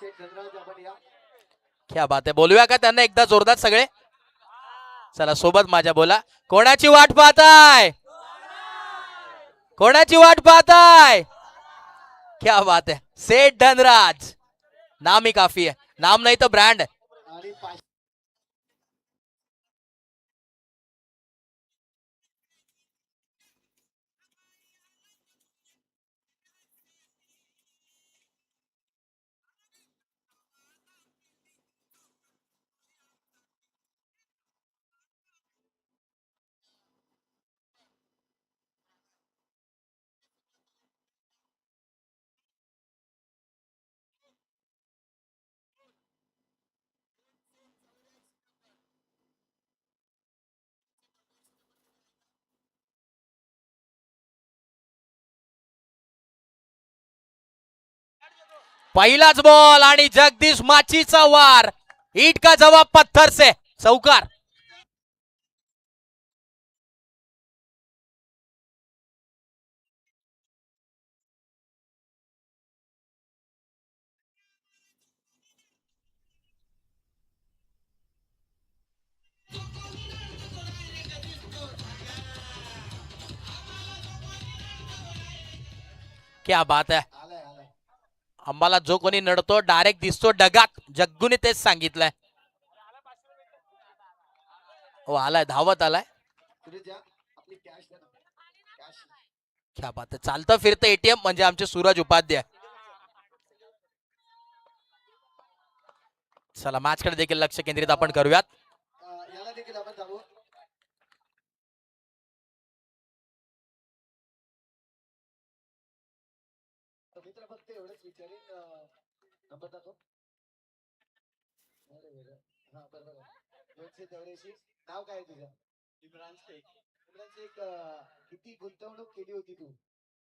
शेठ धनराज आपण या क्या बात आहे. बोलूया का त्यांना एकदा जोरदार सगळे? चला सोबत माझ्या बोला. कोणाची वाट पाहताय? कोणाची वाट पाहताय? क्या बात है. सेठ धनराज नाम ही काफी है, नाम नहीं तो ब्रांड. आणि पहिलाच बॉल आणि जगदीश माचीचा वार. ईट का जवाब पत्थर से. चौकार. क्या बात है. आलाय आलाय आम्हाला जो कोणी नडतो डायरेक्ट दिसतो डगात. जग्गूने तेच सांगितलंय. हो आलाय, धावत आलाय. पुढे जा आपली कॅश द्या कॅश क्या बात आहे. चालतं फिरतं एटीएम म्हणजे आमचे सूरज उपाध्याय. चला मॅच कडे देखील लक्ष केंद्रित आपण करूयात. याला देखील आपण जाऊ मित्र फक्त एवढंच विचारेन नंबर दाखव हा बरोबर 284. नाव काय आहे तुझं? इम्रान शेख. इम्रान शेख किती गुंतवणूक केली होती तू?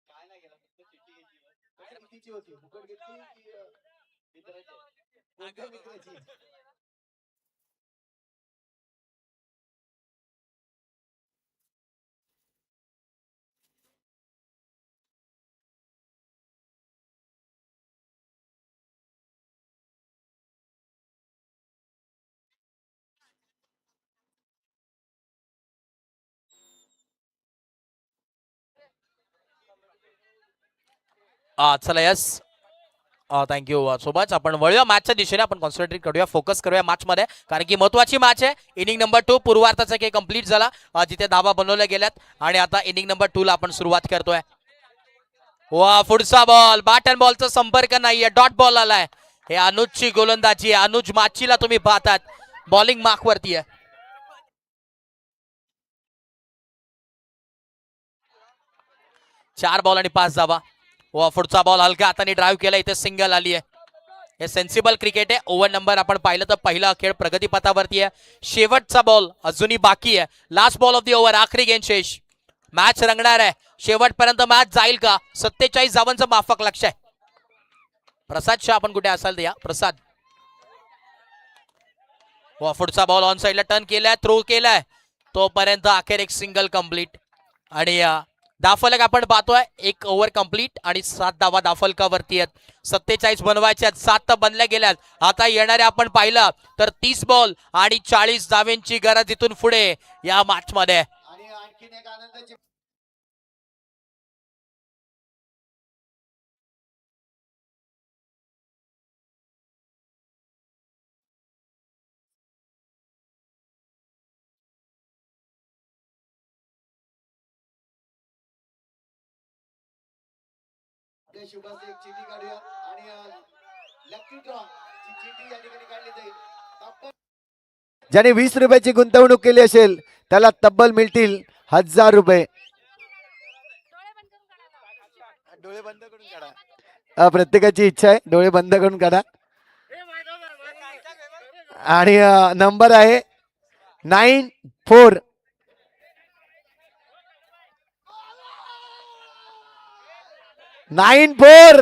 काय नाही केला, फक्त चिठ्ठी घेतली. कितीची होती? फुकट घेतली की मित्राची? कोणत्या मित्राची? चला यस थँक्यू सोबत. आपण वळूया मॅचच्या दिशेने. आपण कॉन्सन्ट्रेट करूया, फोकस करूया मॅच मध्ये, कारण की महत्वाची मॅच आहे. इनिंग नंबर 2 पूर्वार्धाचा काही कंप्लीट झाला, जिथे धावा बनवल्या गेल्यात आणि आता इनिंग नंबर 2 ला आपण सुरुवात करतोय. वा पुढचा बॉल. बॅट अँड बॉलचा संपर्क नाहीये, डॉट बॉल आलाय. हे अनुजची गोलंदाजी आहे. अनुज माचीला तुम्ही पाहतात बॉलिंग मार्क वरती आहे. चार बॉल आणि 5 धावा. वा पुढचा बॉल हलका हाताने ड्राईव्ह केला, इथे सिंगल आली आहे. हे सेन्सिबल क्रिकेट आहे. ओव्हर नंबर आपण पाहिलं तर पहिला खेळ प्रगतीपथावरती आहे. शेवटचा बॉल अजूनही बाकी आहे. Last ball of the over, आखरी गेंद शेष. मॅच रंगणार आहे. शेवटपर्यंत मॅच जाईल का? 47 धावांचं माफक लक्ष आहे. प्रसाद शाह आपण कुठे असाल तर या. प्रसाद. वा पुढचा बॉल ऑन साइडला टर्न केलाय, थ्रो केलाय, तोपर्यंत अखेर एक सिंगल कंप्लीट. आणि दाफलक आपण पाहतोय 1 ओव्हर कंप्लीट आणि 7 धावा दाफलकावरती आहेत. 47 बनवायचे आहेत, 7 तर बनल्या गेल्यात. आता येणारे आपण पाहिलं तर 30 बॉल आणि 40 धाव्यांची गरज इथून पुढे या मॅच मध्ये. आणि आणखीन एक आनंदाची शुभाची एक चिठी काढूया आणि लकी ड्रॉ ची चिठी या ठिकाणी काढली जाईल. ज्याने 20 रुपयाची गुंतवणूक केली असेल त्याला तब्बल मिळतील 1000 रुपये. डोळे बंद करून काढा. प्रत्येकाची इच्छा आहे, डोळे बंद करून काढा. आणि नंबर आहे 94 9-4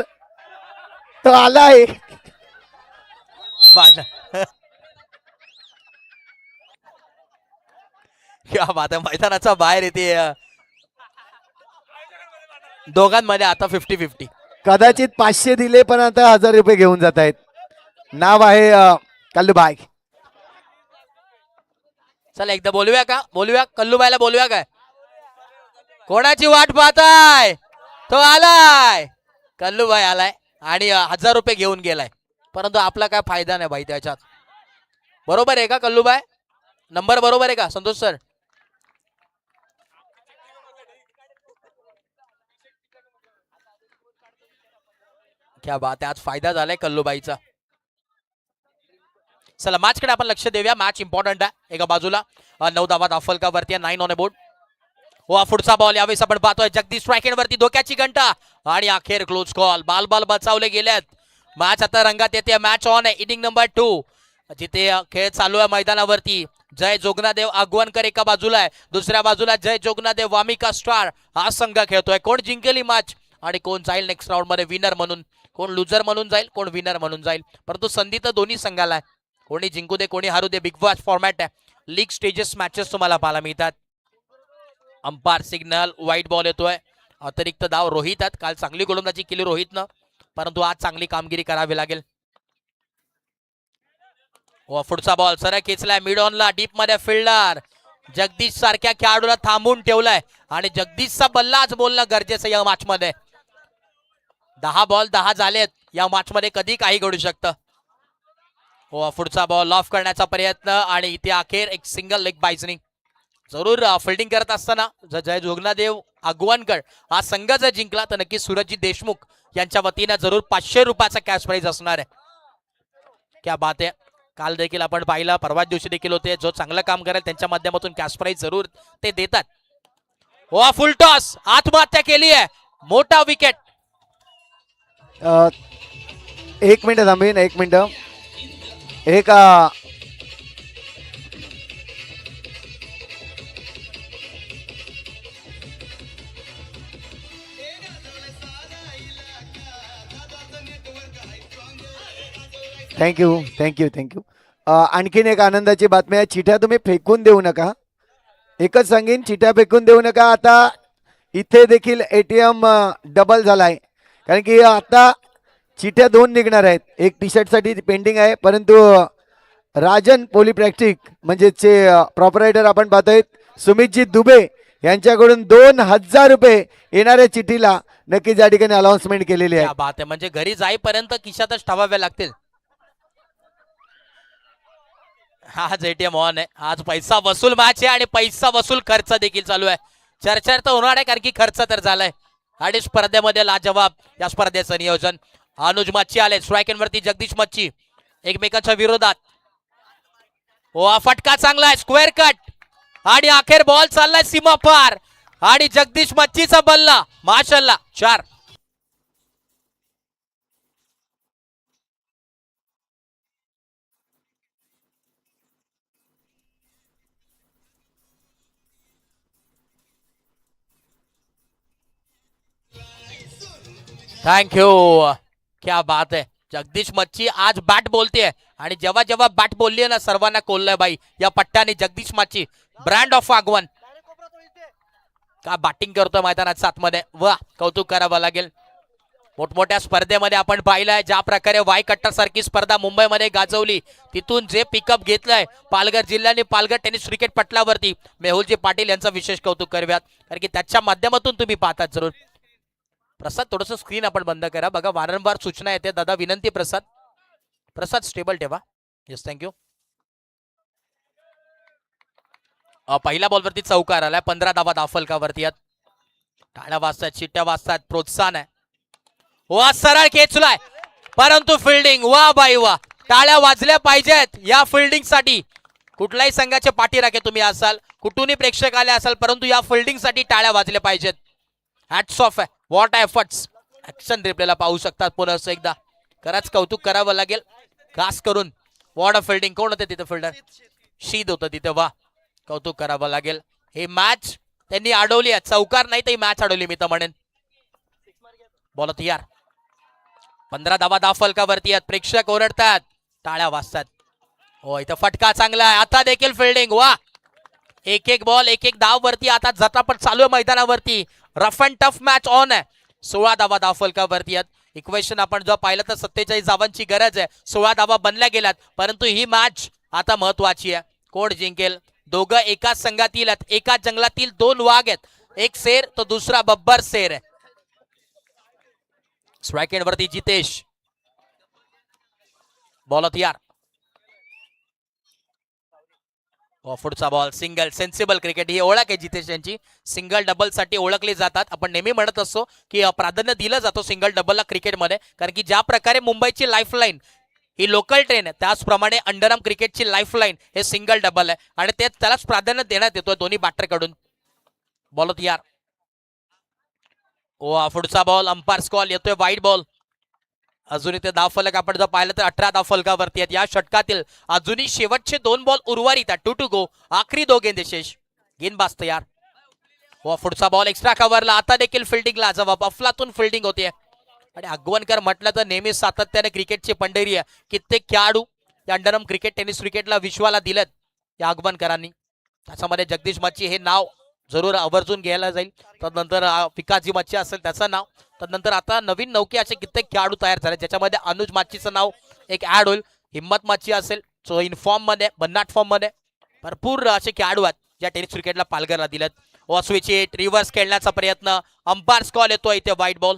तो आलाय. क्या बात आहे, मैदानाचा बाहेर येते. दोघांमध्ये आता 50-50. कदाचित 500 दिले पण आता 1000 रुपये घेऊन जात आहेत. नाव आहे कल्लूबाई. चला एकदा बोलूया का, बोलूया कल्लूबाईला, बोलूया काय? कोणाची वाट पाहताय? तो आलाय, कल्लूबाई आलाय आणि 1000 रुपये घेऊन गेलाय. परंतु आपला काय फायदा नाही भाई त्याच्यात. बरोबर आहे का कल्लूबाई? नंबर बरोबर आहे का संतोष सर? क्या बात आहे, आज फायदा झालाय कल्लूबाईचा. चला मॅचकडे आपण लक्ष देऊया. मॅच इम्पॉर्टंट आहे. एका बाजूला 9 धावा दाफलकावरती आहे, 9 ऑन अ बोर्ड. वा पुढचा बॉल यावेळेस आपण पाहतोय जगदीश स्ट्रायकेंड वरती, धोक्याची घंटा आणि अखेर क्लोज कॉल. बाल बचावले गेलेत. मॅच आता रंगात येते. मॅच ऑन आहे. इनिंग नंबर 2 जिथे खेळ चालू आहे मैदानावरती. जय जोगनादेव आगवणकर एका बाजूला आहे, दुसऱ्या बाजूला जय जोगनादेव वामिका स्टार हा संघ खेळतोय. कोण जिंकेल ही मॅच आणि कोण जाईल नेक्स्ट राऊंड मध्ये विनर म्हणून? कोण लुजर म्हणून जाईल, कोण विनर म्हणून जाईल? परंतु संधी तर दोन्ही संघाला आहे. कोणी जिंकू दे, कोणी हारू दे. बिग बॉस फॉर्मॅट आहे. लीग स्टेजेस मॅचेस तुम्हाला पाहायला मिळतात. अंपायर सिग्नल, व्हाईट बॉल येतोय. अतिरिक्त धाव रोहित आहेत. काल चांगली गोलंदाजी केली रोहितनं, परंतु आज चांगली कामगिरी करावी लागेल. व पुढचा बॉल सरळ खेचलाय मिड ऑनला, डीप मध्ये फिल्डर जगदीश सारख्या खेळाडूला थांबून ठेवलाय आणि जगदीशचा बल्ला आज बोलणं गरजेचं या मॅच मध्ये. 10 बॉल 10 झालेत. या मॅच मध्ये कधी काही घडू शकतं. व पुढचा बॉल ऑफ करण्याचा प्रयत्न आणि इथे अखेर एक सिंगल लेग बायसनी. जरूर फिल्डिंग करत असताना जय जोगनादेव आगवणकर हा संघ जर जिंकला तर नक्की सूरजजी देशमुख यांच्या वतीने जरूर 500 रुपयाचा कॅश प्राइज असणार आहे. क्या बात आहे. काल देखील आपण पाहिलं, परवा दिवशी देखील होते. जो चांगलं काम करेल त्यांच्या माध्यमातून कॅश प्राइज जरूर ते देतात. वा फुल टॉस, आत्महत्या केली आहे. मोठा विकेट. 1 मिनिट थांबीन, 1 मिनिट. एक थँक्यू. आणखीन एक आनंदाची बातमी आहे. चिठ्या तुम्ही फेकून देऊ नका. एकच सांगेन, चिठ्या फेकून देऊ नका. आता इथे देखील ATM डबल झालाय, कारण की आता चिठ्या 2 निघणार आहेत. एक टी शर्ट साठी पेंडिंग आहे, परंतु राजन पॉलिप्लॅस्टिक म्हणजे प्रॉपरायटर आपण पाहतोय सुमितजी दुबे यांच्याकडून 2000 रुपये येणाऱ्या चिठ्ठीला नक्कीच या ठिकाणी अनाउन्समेंट केलेली आहे. क्या बात आहे, म्हणजे घरी जाईपर्यंत खिशातच ठेवाव्या लागतील. आज ATM ऑन आहे. आज पैसा वसूल मॅच आहे आणि पैसा वसूल खर्च देखील चालू आहे. चर्चा तर होणार आहे, कारण की खर्च तर झालाय. आणि स्पर्धेमध्ये लाजवाब या स्पर्धेचं नियोजन. अनुज मच्छी आले स्ट्रायकेंड वरती, जगदीश मच्छी एकमेकांच्या विरोधात. वा फटका चांगला आहे, स्क्वेअर कट आणि अखेर बॉल चाललाय सीमा पार आणि जगदीश मच्छीचा बल्ला. माशाल्लाह 4. थँक्यू. क्या बात है. जगदीश मच्छी आज बॅट बोलते आणि जेव्हा जेव्हा बॅट बोलली आहे ना, सर्वांना कोल्हाय बाई या पट्ट्याने. जगदीश मच्छी ब्रँड ऑफ आगवन का बॅटिंग करतोय मैदानात 7 मध्ये. वा कौतुक करावं लागेल. मोठमोठ्या स्पर्धेमध्ये आपण पाहिलंय ज्या प्रकारे वाय कट्टर सारखी स्पर्धा मुंबईमध्ये गाजवली, तिथून जे पिकअप घेतलंय पालघर जिल्ह्याने पालघर टेनिस क्रिकेट पटलावरती, मेहुलजी पाटील यांचं विशेष कौतुक करूयात, कारण की त्याच्या माध्यमातून तुम्ही पाहतात जरूर. प्रसाद थोडस स्क्रीन आपण बंद करा, बघा वारंवार सूचना येते. दादा विनंती, प्रसाद स्टेबल ठेवा. Yes thank you. पहिल्या बॉलवरती चौकार आलाय. 15 धावा दाफलकावरती आहेत. टाळ्या वाजतात, चिट्ट्या वाजतात, प्रोत्साहन आहे. वा सरळ खेचलाय, परंतु फिल्डिंग वा बाई वा. टाळ्या वाजल्या पाहिजेत या फिल्डिंग साठी. कुठल्याही संघाचे पाठीराखे तुम्ही असाल, कुठूनही प्रेक्षक आले असाल, परंतु या फिल्डिंग साठी टाळ्या वाजल्या पाहिजेत. हॅट्स ऑफ आहे. What efforts. ऍक्शन रिप्लेला पाहू शकतात पुन्हा एकदा. खरंच कौतुक करावं लागेल खास करून. What a fielding. कोण होते तिथे फिल्डर? शीद होतं तिथे. वा कौतुक करावं लागेल. हे मॅच त्यांनी अडवली आहे. चौकार नाही तर ही मॅच अडवली मी तर म्हणेन. बॉल तयार. 15 धावा फलकावरती आहेत. प्रेक्षक ओरडतात, टाळ्या वाजतात. हो इथं फटका चांगला आहे. आता देखील फिल्डिंग वा. एक एक बॉल एक एक धाव वरती आता झटापट चालू आहे मैदानावरती. Rough and tough match on आहे. 16 धावा फलकावरती आहेत. इक्वेशन आपण जर पाहिलं तर 47 धावांची गरज आहे. 16 धावा बनल्या गेल्यात, परंतु ही मॅच आता महत्वाची आहे. कोण जिंकेल? दोघं एकाच संघातील आहेत, एकाच जंगलातील दोन वाघ आहेत. एक शेर तो दुसरा बब्बर शेर आहे. स्ट्राइक एंड वरती जितेश. बॉल तयार. पुढचा बॉल सिंगल. सेन्सिबल क्रिकेट ही ओळख आहे जितेश यांची. सिंगल डबल साठी ओळखले जातात. आपण नेहमी म्हणत असतो की प्राधान्य दिलं जातो सिंगल डबलला क्रिकेटमध्ये, कारण की ज्या प्रकारे मुंबईची लाईफलाईन ही लोकल ट्रेन आहे, त्याचप्रमाणे अंडरआर्म क्रिकेटची लाईफलाईन हे सिंगल डबल आहे आणि त्यालाच प्राधान्य देण्यात येतो दोन्ही बॅटरकडून. बॉल तयार. पुढचा बॉल अंपायर कॉल येतोय वाईड बॉल. अजून इथे धावफलक आपण जर पाहिलं तर 18 धावफलकावरती आहेत. या षटकातील अजूनही शेवटचे 2 बॉल उर्वरित आहेत. 2 to go. आखरी 2 गेंदेशेष. गेंदबाज तयार. पुढचा बॉल एक्स्ट्रा कव्हरला. आता देखील फिल्डिंगला जबाब अफलातून फिल्डिंग होते. आणि आगवणकर म्हटलं तर नेहमी सातत्याने क्रिकेटची पंढरी आहे. कित्येक खेळाडू या अंडरआर्म क्रिकेट टेनिस क्रिकेटला विश्वाला दिलेत या आगवणकरांनी. त्याच्यामध्ये जगदीश मच्छी हे नाव जरूर आवर्जून घ्यायला जाईल. त्यानंतर विकासजी मच्छी असेल त्याचं नाव. त्यानंतर आता नवीन नौके असे कित्येक खेळाडू तयार झाले, ज्याच्यामध्ये अनुज माचीचं नाव एक ऍड होईल. हिम्मत माची असेल सो इन फॉर्म मध्ये, भन्नाट फॉर्म मध्ये भरपूर असे खेळाडू आहेत ज्या टेनिस क्रिकेटला पालघरला दिलेत. स्विच हिट, रिव्हर्स खेळण्याचा प्रयत्न. अंपायर कॉल येतो इथे वाईट बॉल.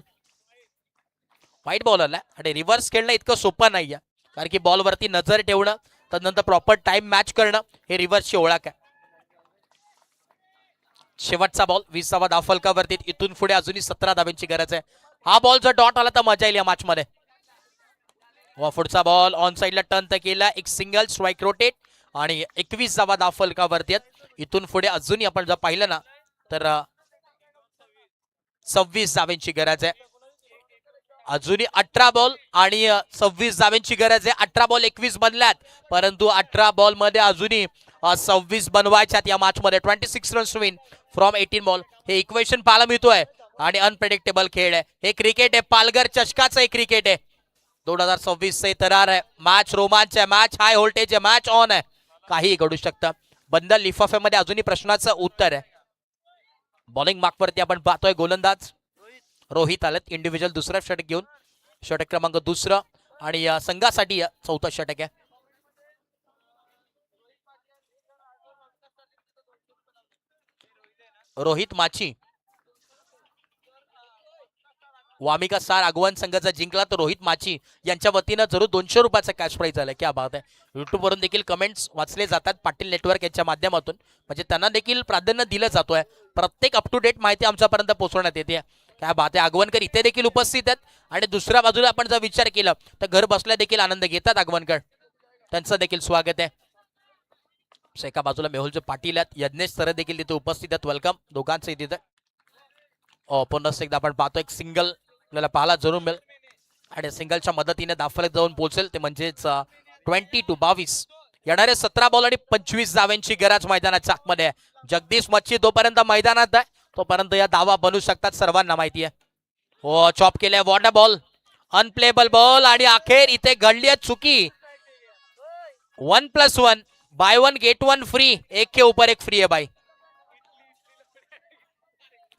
वाईट बॉल आला आणि रिव्हर्स खेळणं इतकं सोपं नाहीये, कारण की बॉलवरती नजर ठेवणं, त्यानंतर प्रॉपर टाइम मॅच करणं हे रिव्हर्सची ओळख आहे. शेवटचा बॉल 20वा धावफलकावरती. इथून पुढे अजूनही 17 धाब्यांची गरज आहे. हा बॉल जर डॉट आला तर मजा येईल या मॅच मध्ये. पुढचा बॉल ऑन साइडला टर्न तर केला. एक सिंगल स्ट्राइक रोटेट आणि 21वा धावफलकावरती. इथून पुढे अजूनही आपण जर पाहिलं ना तर 26 धाब्यांची गरज आहे. अजूनही 18 बॉल आणि 26 धाब्यांची गरज आहे. 18 बॉल 21 बनल्यात, परंतु 18 बॉल मध्ये अजूनही 26 बनवायच्यात या मॅच मध्ये. 26 रन्स विन फ्रॉम 18 बॉल. हे इक्वेशन पाहायला मिळतोय आणि अनप्रेडिक्टेबल खेळ आहे. हे क्रिकेट आहे, पालघर चषकाचं हे क्रिकेट आहे. 2026 चे तरार आहे. मॅच रोमांच आहे, मॅच हाय व्होल्टेज आहे, मॅच ऑन आहे. काही घडू शकतं. बंद लिफाफ्यामध्ये अजूनही प्रश्नाचं उत्तर आहे. बॉलिंग मार्कवरती आपण पाहतोय गोलंदाज रोहित आलेत इंडिव्हिज्युअल दुसरा षटक घेऊन. षटक क्रमांक 2 आणि संघासाठी 4थं षटक आहे. रोहित माची. वामिका सार आगवण संघाचा जिंकला तर रोहित माची यांच्या वतीनं जरूर 200 रुपयाचा कॅश प्राइज झाला. क्या बात आहे. युट्यूब वरून देखील कमेंट्स वाचले जातात पाटील नेटवर्क यांच्या माध्यमातून, म्हणजे त्यांना देखील प्राधान्य दिलं जातोय. प्रत्येक अप टू डेट माहिती आमच्यापर्यंत पोहोचवण्यात येते. क्या बात आहे. आगवणकर इथे देखील उपस्थित आहेत आणि दुसऱ्या बाजूला आपण जर विचार केला तर घर बसल्या देखील आनंद घेतात आगवणकर. त्यांचं देखील स्वागत आहे. एका बाजूला मेहुलचे पाटील आहेत, यज्ञेश सर देखील तिथे उपस्थित आहेत. वेलकम दोघांचं तिथे. पुन्हा एकदा आपण पाहतो एक सिंगल आपल्याला पाहायला जरूर मिळेल आणि सिंगलच्या मदतीने दाफलक जाऊन पोहोचेल, ते म्हणजेच 20-22. येणारे 17 बॉल आणि 25 धाव्यांची गरज मैदानाच्या आतमध्ये. जगदीश मच्छी जोपर्यंत मैदानात आहे तोपर्यंत या धावा बनू शकतात, सर्वांना माहिती आहे. चॉप केलाय वॉटर बॉल, अनप्लेबल बॉल आणि अखेर इथे घडली आहे चुकी. 1+1 बाय 1 गेट 1 फ्री. एक के ऊपर एक फ्री आहे बाई.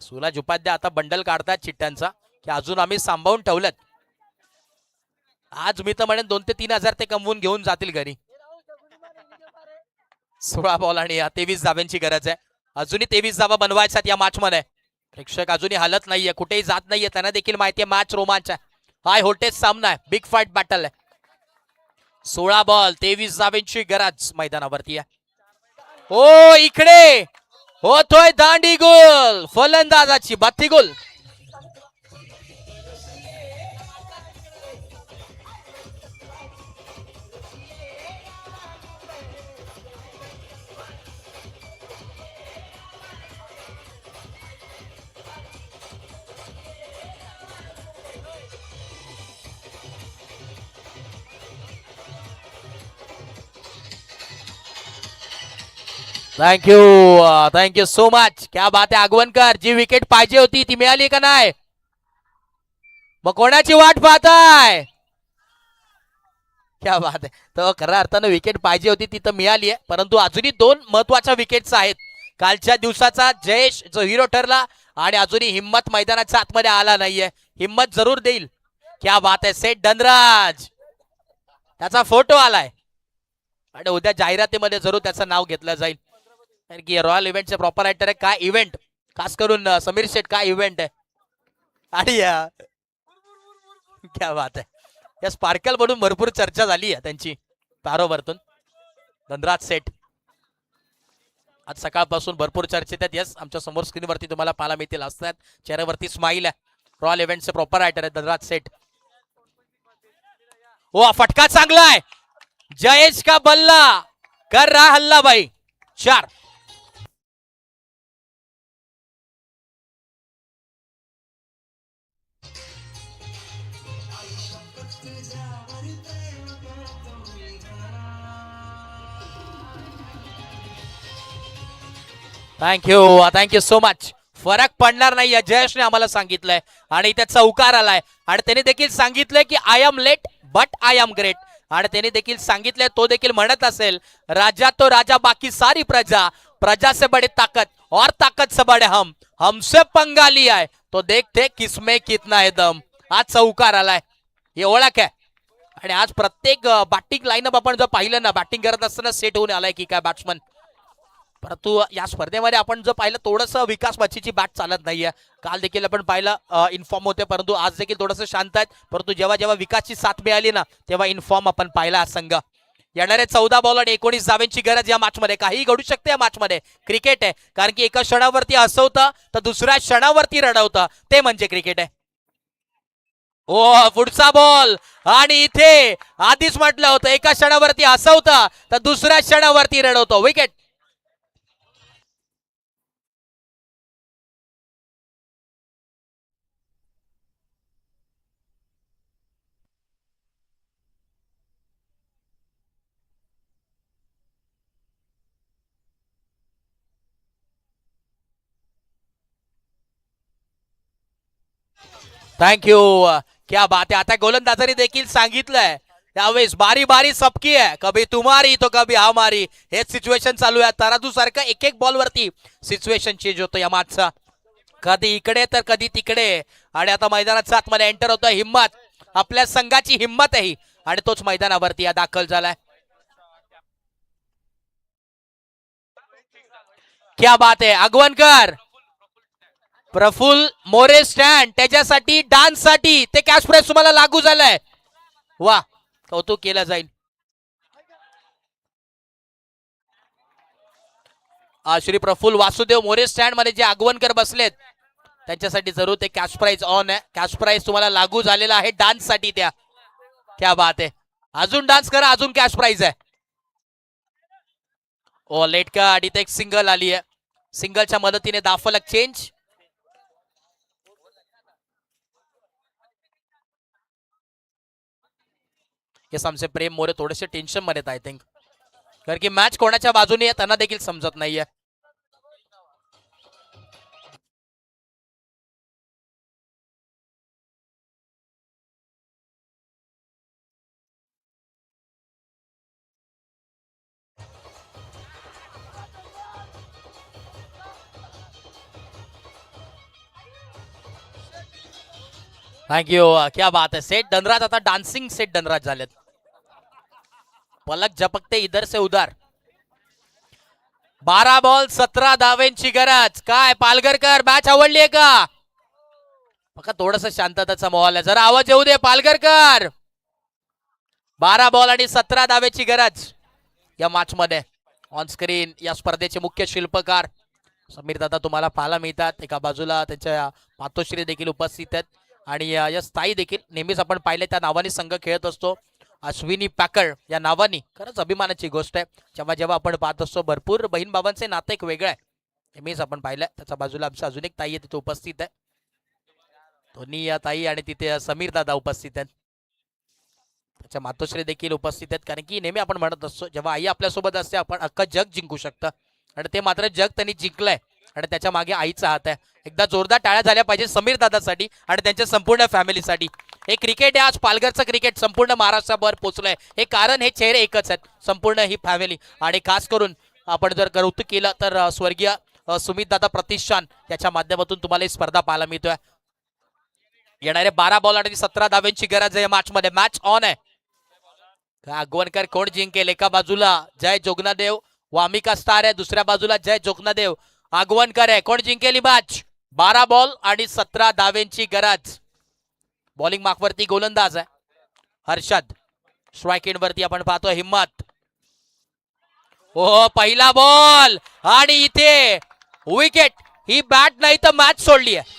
सुलाज उपाध्याय आता बंडल काढतात चिठ्ठ्यांचा की अजून आम्ही सांभाळून ठेवल्यात. आज मी तर म्हणेन 2 ते 3 हजार ते कमवून घेऊन जातील घरी. 16 बॉल आणि 23 धाब्यांची गरज आहे. अजूनही 23 धावा बनवायच्यात या मॅच मध्ये. प्रेक्षक अजूनही हलत नाहीये, कुठेही जात नाहीये. त्यांना देखील माहिती आहे मॅच रोमांच आहे, हाय व्होल्टेज सामना आहे, बिग फाईट बॅटल आहे. 16 बॉल 23 धाब्यांची गरज मैदानावरती आहे. इकडे होतोय दांडी गोल. फलंदाजाची बाती गोल. Thank you so much. क्या बात आहे आगवणकर. जी विकेट पाहिजे होती ती मिळाली का नाही? मग कोणाची वाट पाहताय? क्या बात आहे. तर खऱ्या अर्थानं विकेट पाहिजे होती ती तर मिळाली आहे, परंतु अजूनही दोन महत्वाच्या विकेट्स आहेत. कालच्या दिवसाचा जयेश जो हिरो ठरला आणि अजूनही हिम्मत मैदानाच्या आतमध्ये आला नाहीये. हिम्मत जरूर देईल. क्या बात आहे. सेठ धनराज त्याचा फोटो आलाय आणि उद्या जाहिरातीमध्ये जरूर त्याचं नाव घेतलं जाईल, कारण की रॉयल इव्हेंटचे प्रॉपर रायटर आहे. काय इव्हेंट, खास करून समीर शेठ, काय इव्हेंट आहे. आणि क्या बात आहे. या स्पार्कल म्हणून भरपूर चर्चा झाली आहे त्यांची तारोवरतून. धनराज सेठ आज सकाळपासून भरपूर चर्चेत आहेत. यस, आमच्या समोर स्क्रीनवरती तुम्हाला पाहायला मिळतील. असतात चेहऱ्यावरती स्माईल आहे. रॉयल इव्हेंटचे प्रॉपर रायटर आहे धनराज सेठ. हो, फटका चांगला आहे. जयेश का बल्ला कर रहा हल्ला भाई. 4. Thank you so much. फरक पडणार नाही या जयेशने आम्हाला सांगितलंय आणि त्याचा उकार आलाय आणि त्याने देखील सांगितलंय की I am late but I am great. आणि त्याने देखील सांगितलंय, तो देखील म्हणत असेल, राजा तो राजा बाकी सारी प्रजा, प्रजा से बड़े ताकत और ताकत से बड़े हमसे पंगा लिया है तो देखते किसमें कितना है दम. आज चौकार आलाय, हे ओळख आहे. आणि आज प्रत्येक बॅटिंग लाईनअप आपण जर पाहिलं ना, बॅटिंग करत असताना सेट होऊन आलाय की काय बॅट्समन. परंतु या स्पर्धेमध्ये आपण जर पाहिलं थोडस विकास बच्चीची बॅट चालत नाहीये. काल देखील आपण पाहिलं इन्फॉर्म होते, परंतु आज देखील थोडंसं शांत आहेत. परंतु जेव्हा जेव्हा विकासची साथ मिळाली ना, तेव्हा इन्फॉर्म आपण पाहिला. संघ येणारे 14 बॉल आणि 19 धावांची गरज या मॅचमध्ये. काही घडू शकते या मॅचमध्ये. क्रिकेट आहे, कारण की एका क्षणावरती हसवतं तर दुसऱ्या क्षणावरती रडवतं, ते म्हणजे क्रिकेट आहे. ओ, पुढचा बॉल आणि इथे आधीच म्हटलं होतं, एका क्षणावरती हसवतं तर दुसऱ्या क्षणावरती रडवतो. विकेट. थँक्यू. क्या बात आहे. आता गोलंदाजांनी देखील सांगितलंय त्यावेळेस बारी बारी सबकी आहे, कभी तुम्हारी तो कभी हमारी. हेच सिच्युएशन चालू आहे. तराजू सारखं एक एक बॉल वरती सिच्युएशन चेंज होतं या मॅचचा. कधी इकडे तर कधी तिकडे. आणि आता मैदानाच्या आतमध्ये एंटर होतोय हिम्मत, आपल्या संघाची हिम्मत आहे आणि तोच मैदानावरती दाखल झालाय. क्या बात आहे. आगवणकर, प्रफुल्ल मोरे स्टँड, त्याच्यासाठी डान्स साठी ते कॅश प्राइज तुम्हाला लागू झालंय. वा, कौतुक केलं जाईल. श्री प्रफुल्ल वासुदेव मोरे स्टँड मध्ये जे आगवणकर बसलेत त्यांच्यासाठी जरूर ते कॅश प्राइज ऑन आहे. कॅश प्राइज तुम्हाला लागू झालेला आहे डान्स साठी. त्या क्या बात आहे. अजून डान्स करा, अजून कॅश प्राइज आहे. ओ, लेट का आणि एक सिंगल आली आहे. सिंगलच्या मदतीने दाफलक चेंज. येस, आमचे प्रेम मोरे थोडेसे टेन्शन मध्ये आहेत आय थिंक, कारण की मॅच कोणाच्या बाजूने आहे त्यांना देखील समजत नाहीये. थँक्यू. क्या बात आहे. सेठ धनराज आता डान्सिंग सेठ धनराज झालेत. पलक झपकते इधर से उधर. 12 बॉल 17 धावेंची गरज. काय पालघरकर, मॅच आवडलीये का? फक्त थोडस शांतताचा माहोल आहे, जरा आवाज येऊ दे पालघरकर. 12 बॉल आणि 17 धावेची गरज या मॅच मध्ये. ऑन स्क्रीन या स्पर्धेचे मुख्य शिल्पकार समीर दादा तुम्हाला पाहायला मिळतात. एका बाजूला त्यांच्या मातोश्री देखील उपस्थित आहेत आणि या स्थायी देखील नेहमीच आपण पाहिले त्या नावाने संघ खेळत असतो. अश्विनी पॅकर्ड या नावाने. खरंच अभिमानाची गोष्ट आहे. जेव्हा जेव्हा आपण पाहत असतो भरपूर बहीण भावांचे नातं एक वेगळं आहे, नेहमीच आपण पाहिलंय. त्याच्या बाजूला आमच्या अजून एक ताई आहे तिथे उपस्थित आहे. दोन्ही या ताई आणि तिथे समीर दादा उपस्थित आहेत. त्याच्या मातोश्री देखील उपस्थित आहेत, कारण की नेहमी आपण म्हणत असतो जेव्हा आई आपल्यासोबत असते आपण अख्खं जग जिंकू शकतं आणि ते मात्र जग त्यांनी जिंकलंय. आणि त्याच्या मागे आईचा हात आहे. एकदा जोरदार टाळ्या झाल्या पाहिजे समीर दादासाठी आणि त्यांच्या संपूर्ण फॅमिलीसाठी. हे क्रिकेट आहे आज पालघरचं क्रिकेट संपूर्ण महाराष्ट्राभर पोहोचलंय. हे कारण हे चेहरे एकच आहेत संपूर्ण ही फॅमिली. आणि खास करून आपण जर कौतुक केलं तर स्वर्गीय सुमित दादा प्रतिष्ठान याच्या माध्यमातून तुम्हाला ही स्पर्धा पाहायला मिळतोय. येणारे 12 बॉल आणि 17 धाव्यांची गरज आहे मॅच मध्ये. मॅच ऑन आहे. आगवणकर कोण जिंकेल? एका बाजूला जय जोगनादेव वामिका स्टार आहे, दुसऱ्या बाजूला जय जोगनादेव आगवणकर आहे. कोण जिंकेल ही मॅच? 12 बॉल आणि 17 धाव्यांची गरज. बॉलिंग मार्कवरती गोलंदाज आहे हर्षद. स्ट्राईक एंड वरती आपण पाहतो हिम्मत. ओ पहिला बॉल आणि इथे विकेट. ही बॅट नाही तर मॅच सोडली आहे.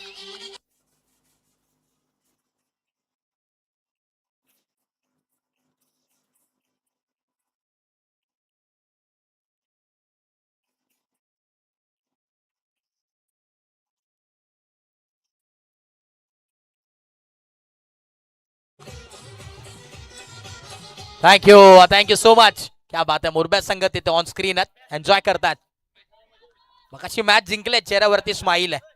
Thank you so much. क्या बात आहे. मुरब्या संघ तिथे ऑन स्क्रीन आहेत, एन्जॉय करतात. मग अशी मॅच जिंकले, चेहऱ्यावरती स्माईल आहे.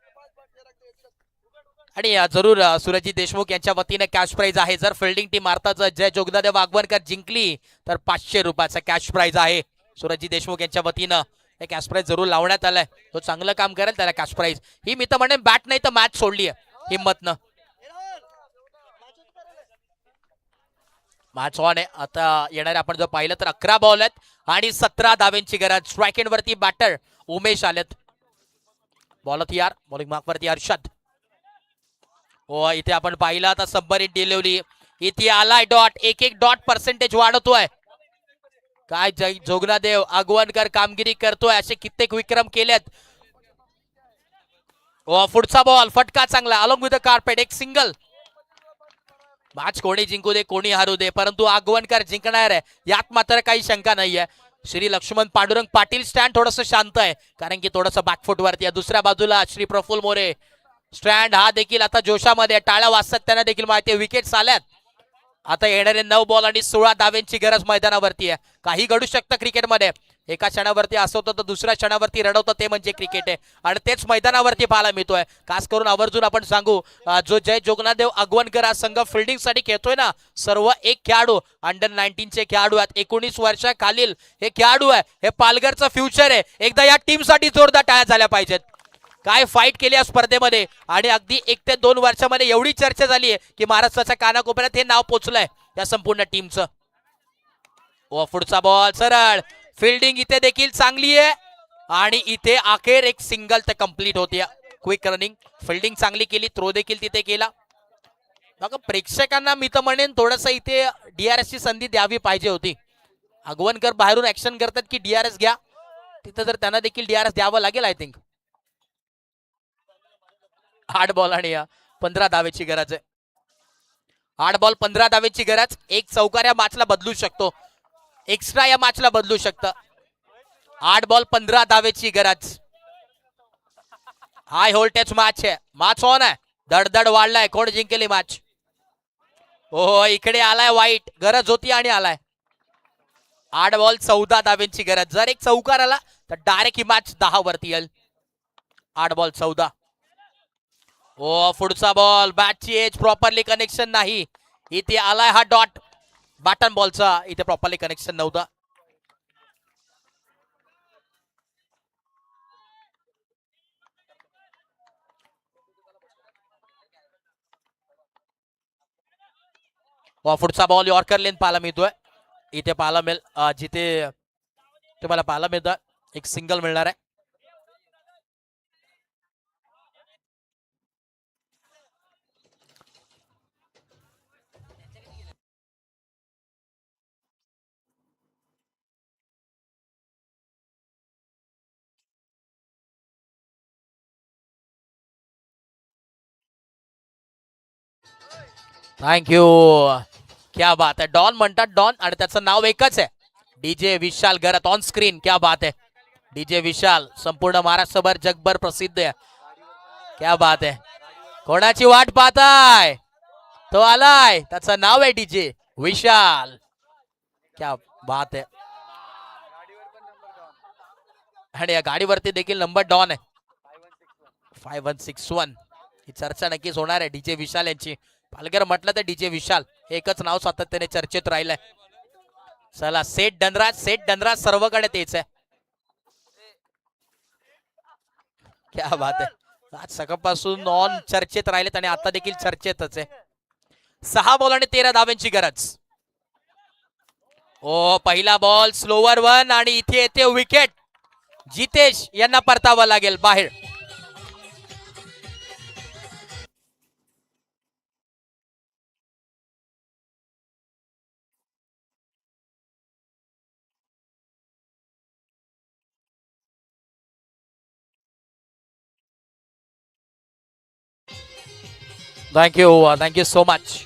आणि जरूर सुरजी देशमुख यांच्या वतीने कॅश प्राइज आहे. जर फिल्डिंग टीम मारताच जय जोगनादेव आगवणकर जिंकली तर 500 रुपयाचा कॅश प्राइज आहे. सुरजी देशमुख यांच्या वतीनं हे कॅश प्राइज जरूर लावण्यात आलाय. तो चांगलं काम करेल त्याला कॅश प्राइज. ही मी तर म्हणेन बॅट नाही तर मॅच सोडली आहे हिम्मतनं. मॅच ऑन आहे. आता येणारे आपण जर पाहिलं तर 11 बॉल आहेत आणि 17 धाव्यांची गरज. स्ट्राईक एंड वरती बॅटर उमेश आलेत. बॉल तयार. बॉलिंग मार्क वरती हर्षद. हो इथे आपण पाहिलं आता सबमरीन डिलिव्हरी. इथे आलाय डॉट. एक डॉट पर्सेंटेज वाढवतोय. काय जोगनादेव आगवणकर कामगिरी करतोय. असे कित्येक विक्रम केलेत. पुढचा बॉल फटका चांगला अलॉंग विथ द कार्पेट. एक सिंगल. मॅच कोणी जिंकू दे कोणी हारू दे परंतु आगवणकर जिंकणार आहे यात मात्र काही शंका नाहीये. श्री लक्ष्मण पांडुरंग पाटील स्टँड थोडस शांत आहे कारण की थोडस बॅकफुट वरती आहे. दुसऱ्या बाजूला श्री प्रफुल्ल मोरे स्टँड हा देखील आता जोशामध्ये. टाळ्या वाजतात त्यांना देखील माहिती आहे विकेट्स आल्यात. आता येणारे 9 बॉल आणि 16 धाव्यांची गरज मैदानावरती आहे. काही घडू शकतं क्रिकेटमध्ये. एका क्षणावरती असवतं तर दुसऱ्या क्षणावरती रडवतं ते म्हणजे क्रिकेट आहे आणि तेच मैदानावरती पाहायला मिळतोय. खास करून आवर्जून आपण सांगू जो जय जोगनादेव आगवणकर हा संघ फिल्डिंग साठी खेळतोय ना सर्व एक खेळाडू अंडर 19 चे खेळाडू आहेत. 19 वर्षाखालील हे खेळाडू आहे. हे पालघरचं फ्युचर आहे. एकदा या टीम साठी जोरदार टाळ्या झाल्या पाहिजेत. काय फाईट केली या स्पर्धेमध्ये आणि अगदी 1 ते 2 वर्षामध्ये एवढी चर्चा झाली आहे की महाराष्ट्राच्या कानाकोपऱ्यात हे नाव पोचलंय या संपूर्ण टीमचं. पुढचा बॉल सरळ. फिल्डिंग इथे देखील चांगली आहे आणि इथे अखेर एक सिंगल ते कंप्लीट होते. क्विक रनिंग फिल्डिंग चांगली केली. थ्रो देखील तिथे केला. बघा प्रेक्षकांना मी तर म्हणेन थोडस इथे डीआरएस ची संधी द्यावी पाहिजे होती. आगवणकर बाहेरून ऍक्शन करतात की डीआरएस घ्या. तिथं जर त्यांना देखील डीआरएस द्यावं लागेल आय थिंक. 8 बॉल आणि 15 धावेची गरज आहे. 8 बॉल 15 धावेची गरज. एक चौकार या मॅचला बदलू शकतो. एक्स्ट्रा या मॅचला बदलू शकतं. 8 बॉल 15 धावेची गरज. हाय व्होल्टेज मॅच आहे. मॅच ऑन आहे. धडधड वाढलाय. कोण जिंकेली मॅच? हो इकडे आलाय वाईट. गरज होती आणि आलाय. 8 बॉल 14 धावेची गरज. जर एक चौकार आला तर डायरेक्ट ही मॅच 10 वरती येईल. 8 बॉल 14. पुढचा बॉल बॅटची एज प्रॉपरली कनेक्शन नाही. इथे आलाय हा डॉट. बॅटन बॉलचा इथे प्रॉपरली कनेक्शन नव्हता. पुढचा बॉल यॉर्कर लेन पाहायला मिळतोय. इथे पाहायला मिळेल जिथे तुम्हाला पाहायला मिळतं एक सिंगल मिळणार आहे. थँक्यू. क्या बात आहे. डॉन म्हणतात डॉन आणि त्याचं नाव एकच आहे. DJ Vishal Garat on screen. क्या बात आहे. डीजे विशाल संपूर्ण महाराष्ट्रभर जगभर प्रसिद्ध आहे. क्या बात आहे. कोणाची वाट पाहताय? तो आलाय. त्याचं नाव आहे डीजे विशाल. क्या बात आहे. आणि या गाडीवरती देखील नंबर डॉन आहे. 5161 ही चर्चा नक्कीच होणार आहे डीजे विशाल यांची. पालघर म्हटलं तर डीजे विशाल एकच नाव सातत्याने चर्चेत राहिलंय. चला सेठ धनराज सर्वकडे तेच आहे. क्या बात आहे. आज सकाळपासून नॉन चर्चेत राहिलेत आणि आता देखील चर्चेतच आहे. 6 बॉल आणि 13 धाव्यांची गरज. ओ पहिला बॉल स्लोवर वन आणि इथे येते विकेट. जितेश यांना परतावं लागेल बाहेर. Thank you so much.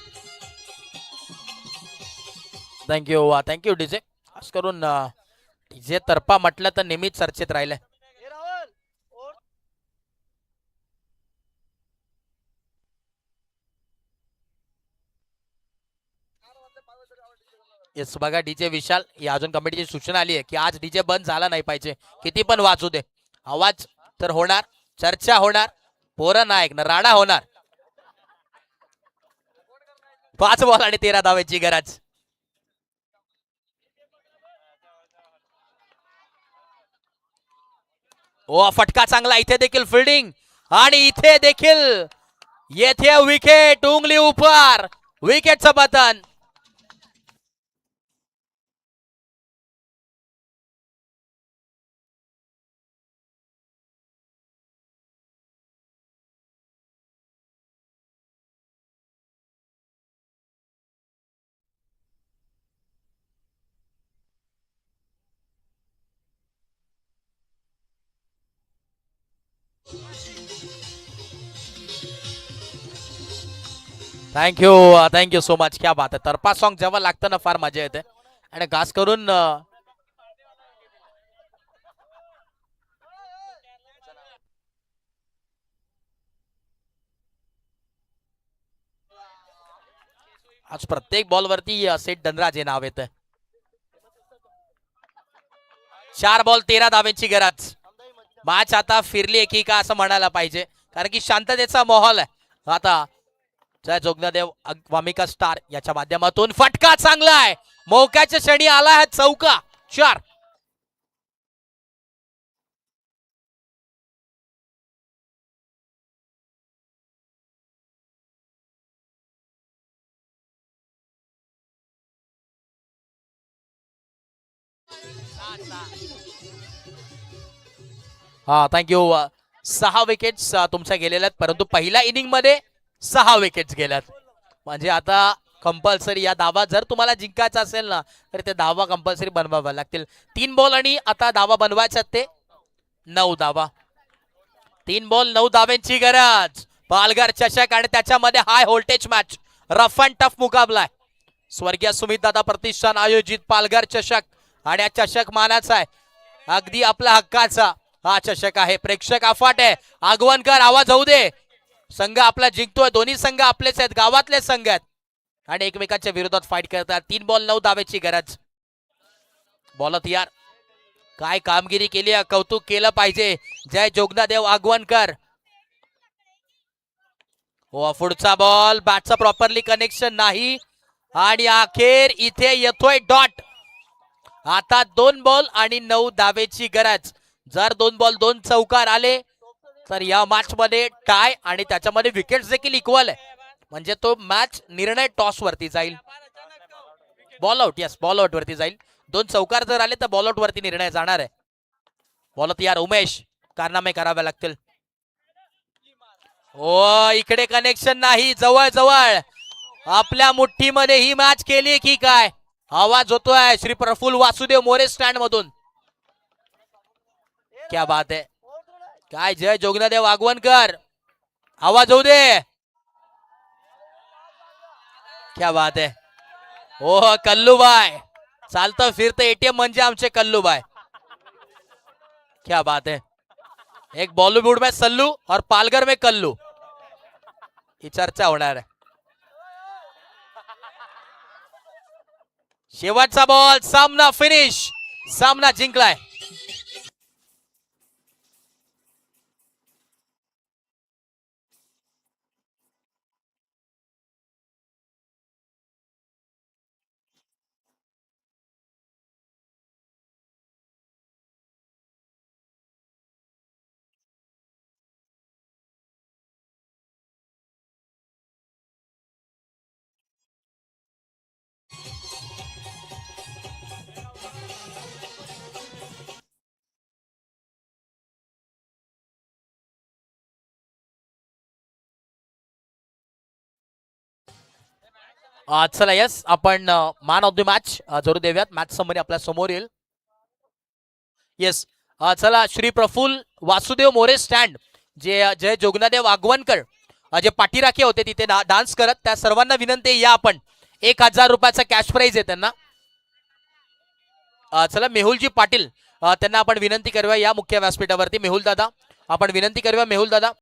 Thank you DJ. खास करून डीजे तर्फा म्हटलं तर नेहमीच चर्चेत राहिलंय. येस बघा डीजे विशाल ही अजून कमिटीची सूचना आली आहे की आज डीजे बंद झाला नाही पाहिजे. किती पण वाजू दे आवाज तर होणार, चर्चा होणार, पोरं नाही ऐकणार, राडा होणार. 5 बॉल आणि 13 धावांची गरज. ओ फटका चांगला. इथे देखील फिल्डिंग आणि इथे देखील येथे विकेट. उंगली उपर विकेटचं बटन. Thank you so much. क्या बात आहे. तरपा सॉन्ग जेव्हा लागतं ना फार मजा येते. आणि खास करून आज प्रत्येक बॉल वरती सेठ धनराज हे नाव येतं. 4 बॉल 13 धावांची गरज. मॅच आता फिरली की का असं म्हणायला पाहिजे कारण की शांततेचा माहोल आहे. आता जय जोगनादेव वामिका स्टार याच्या माध्यमातून फटका चांगला आहे. मौक्याच्या क्षणी आला आहे चौका. 4. हा थँक्यू. 6 विकेट्स तुमच्या गेलेल्या आहेत परंतु पहिल्या इनिंग मध्ये 6 विकेट्स गेल्यात. म्हणजे आता कंपल्सरी या धावा जर तुम्हाला जिंकायचा असेल ना तर ते धावा कंपल्सरी बनवाव्या लागतील. 3 बॉल आणि आता धावा बनवायच्या ते 9 धावा. 3 बॉल 9 धाव्यांची गरज. पालघर चषक आणि त्याच्यामध्ये high voltage match. Rough and tough मुकाबला आहे. स्वर्गीय सुमित दादा प्रतिष्ठान आयोजित पालघर चषक आणि हा चषक मानाचा आहे. अगदी आपला हक्काचा हा चषक आहे. प्रेक्षक अफाट आहे. आगवणकर आवाज होऊ दे. संघ आपला जिंकतोय. दोन्ही संघ आपलेच आहेत, गावातले संघ आहेत आणि एकमेकांच्या विरोधात फाईट करतात. 3 बॉल 9 धावेची गरज. बॉलत यार काय कामगिरी केली, कौतुक केलं पाहिजे. जय जोगनादेव आगवणकर. हो पुढचा बॉल बॅटचा प्रॉपरली कनेक्शन नाही आणि अखेर इथे येतोय डॉट. आता 2 बॉल आणि 9 धावेची गरज. जर 2 बॉल 2 चौकार आले तर या मॅच मध्ये टाय आणि त्याच्यामध्ये विकेट्स देखील इक्वल आहे. म्हणजे तो मॅच निर्णय टॉस वरती जाईल. Ball out. Yes ball out वरती जाईल. 2 चौकार जर आले तर बॉल आउट वरती निर्णय जाणार आहे. बॉलत यार उमेश कारनामे करावे लागतील. ओ इकडे कनेक्शन नाही. जवळ जवळ आपल्या मुठ्ठीमध्ये ही मॅच केली की काय. आवाज होतोय श्री प्रफुल्ल वासुदेव मोरे स्टँड मधून. क्या बात आहे. काय जय जोगनादेव आगवणकर आवाज होऊ दे. क्या बात आहे. ओ कल्लूबाई चालतं फिरतं एटीएम म्हणजे आमचे कल्लूबाई. क्या बात है. एक बॉलीवुड में सल्लू और पालघर में कल्लू ही चर्चा होणार आहे. शेवटचा बॉल. सामना फिनिश. सामना जिंकलाय. चला यस आपण मॅन ऑफ द मॅच जरूर देऊयात. मॅच समोर आपल्या समोर येईल. येस चला श्री प्रफुल्ल वासुदेव मोरे स्टँड जे जय जोगनादेव आगवणकर जे पाठीराखे होते तिथे डान्स करत, त्या सर्वांना विनंती आहे, या आपण 1000 रुपयाचा कॅश प्राइज आहे त्यांना. चला मेहुलजी पाटील त्यांना आपण विनंती करूया या मुख्य व्यासपीठावरती. मेहुल दादा आपण विनंती करूया. मेहुल दादा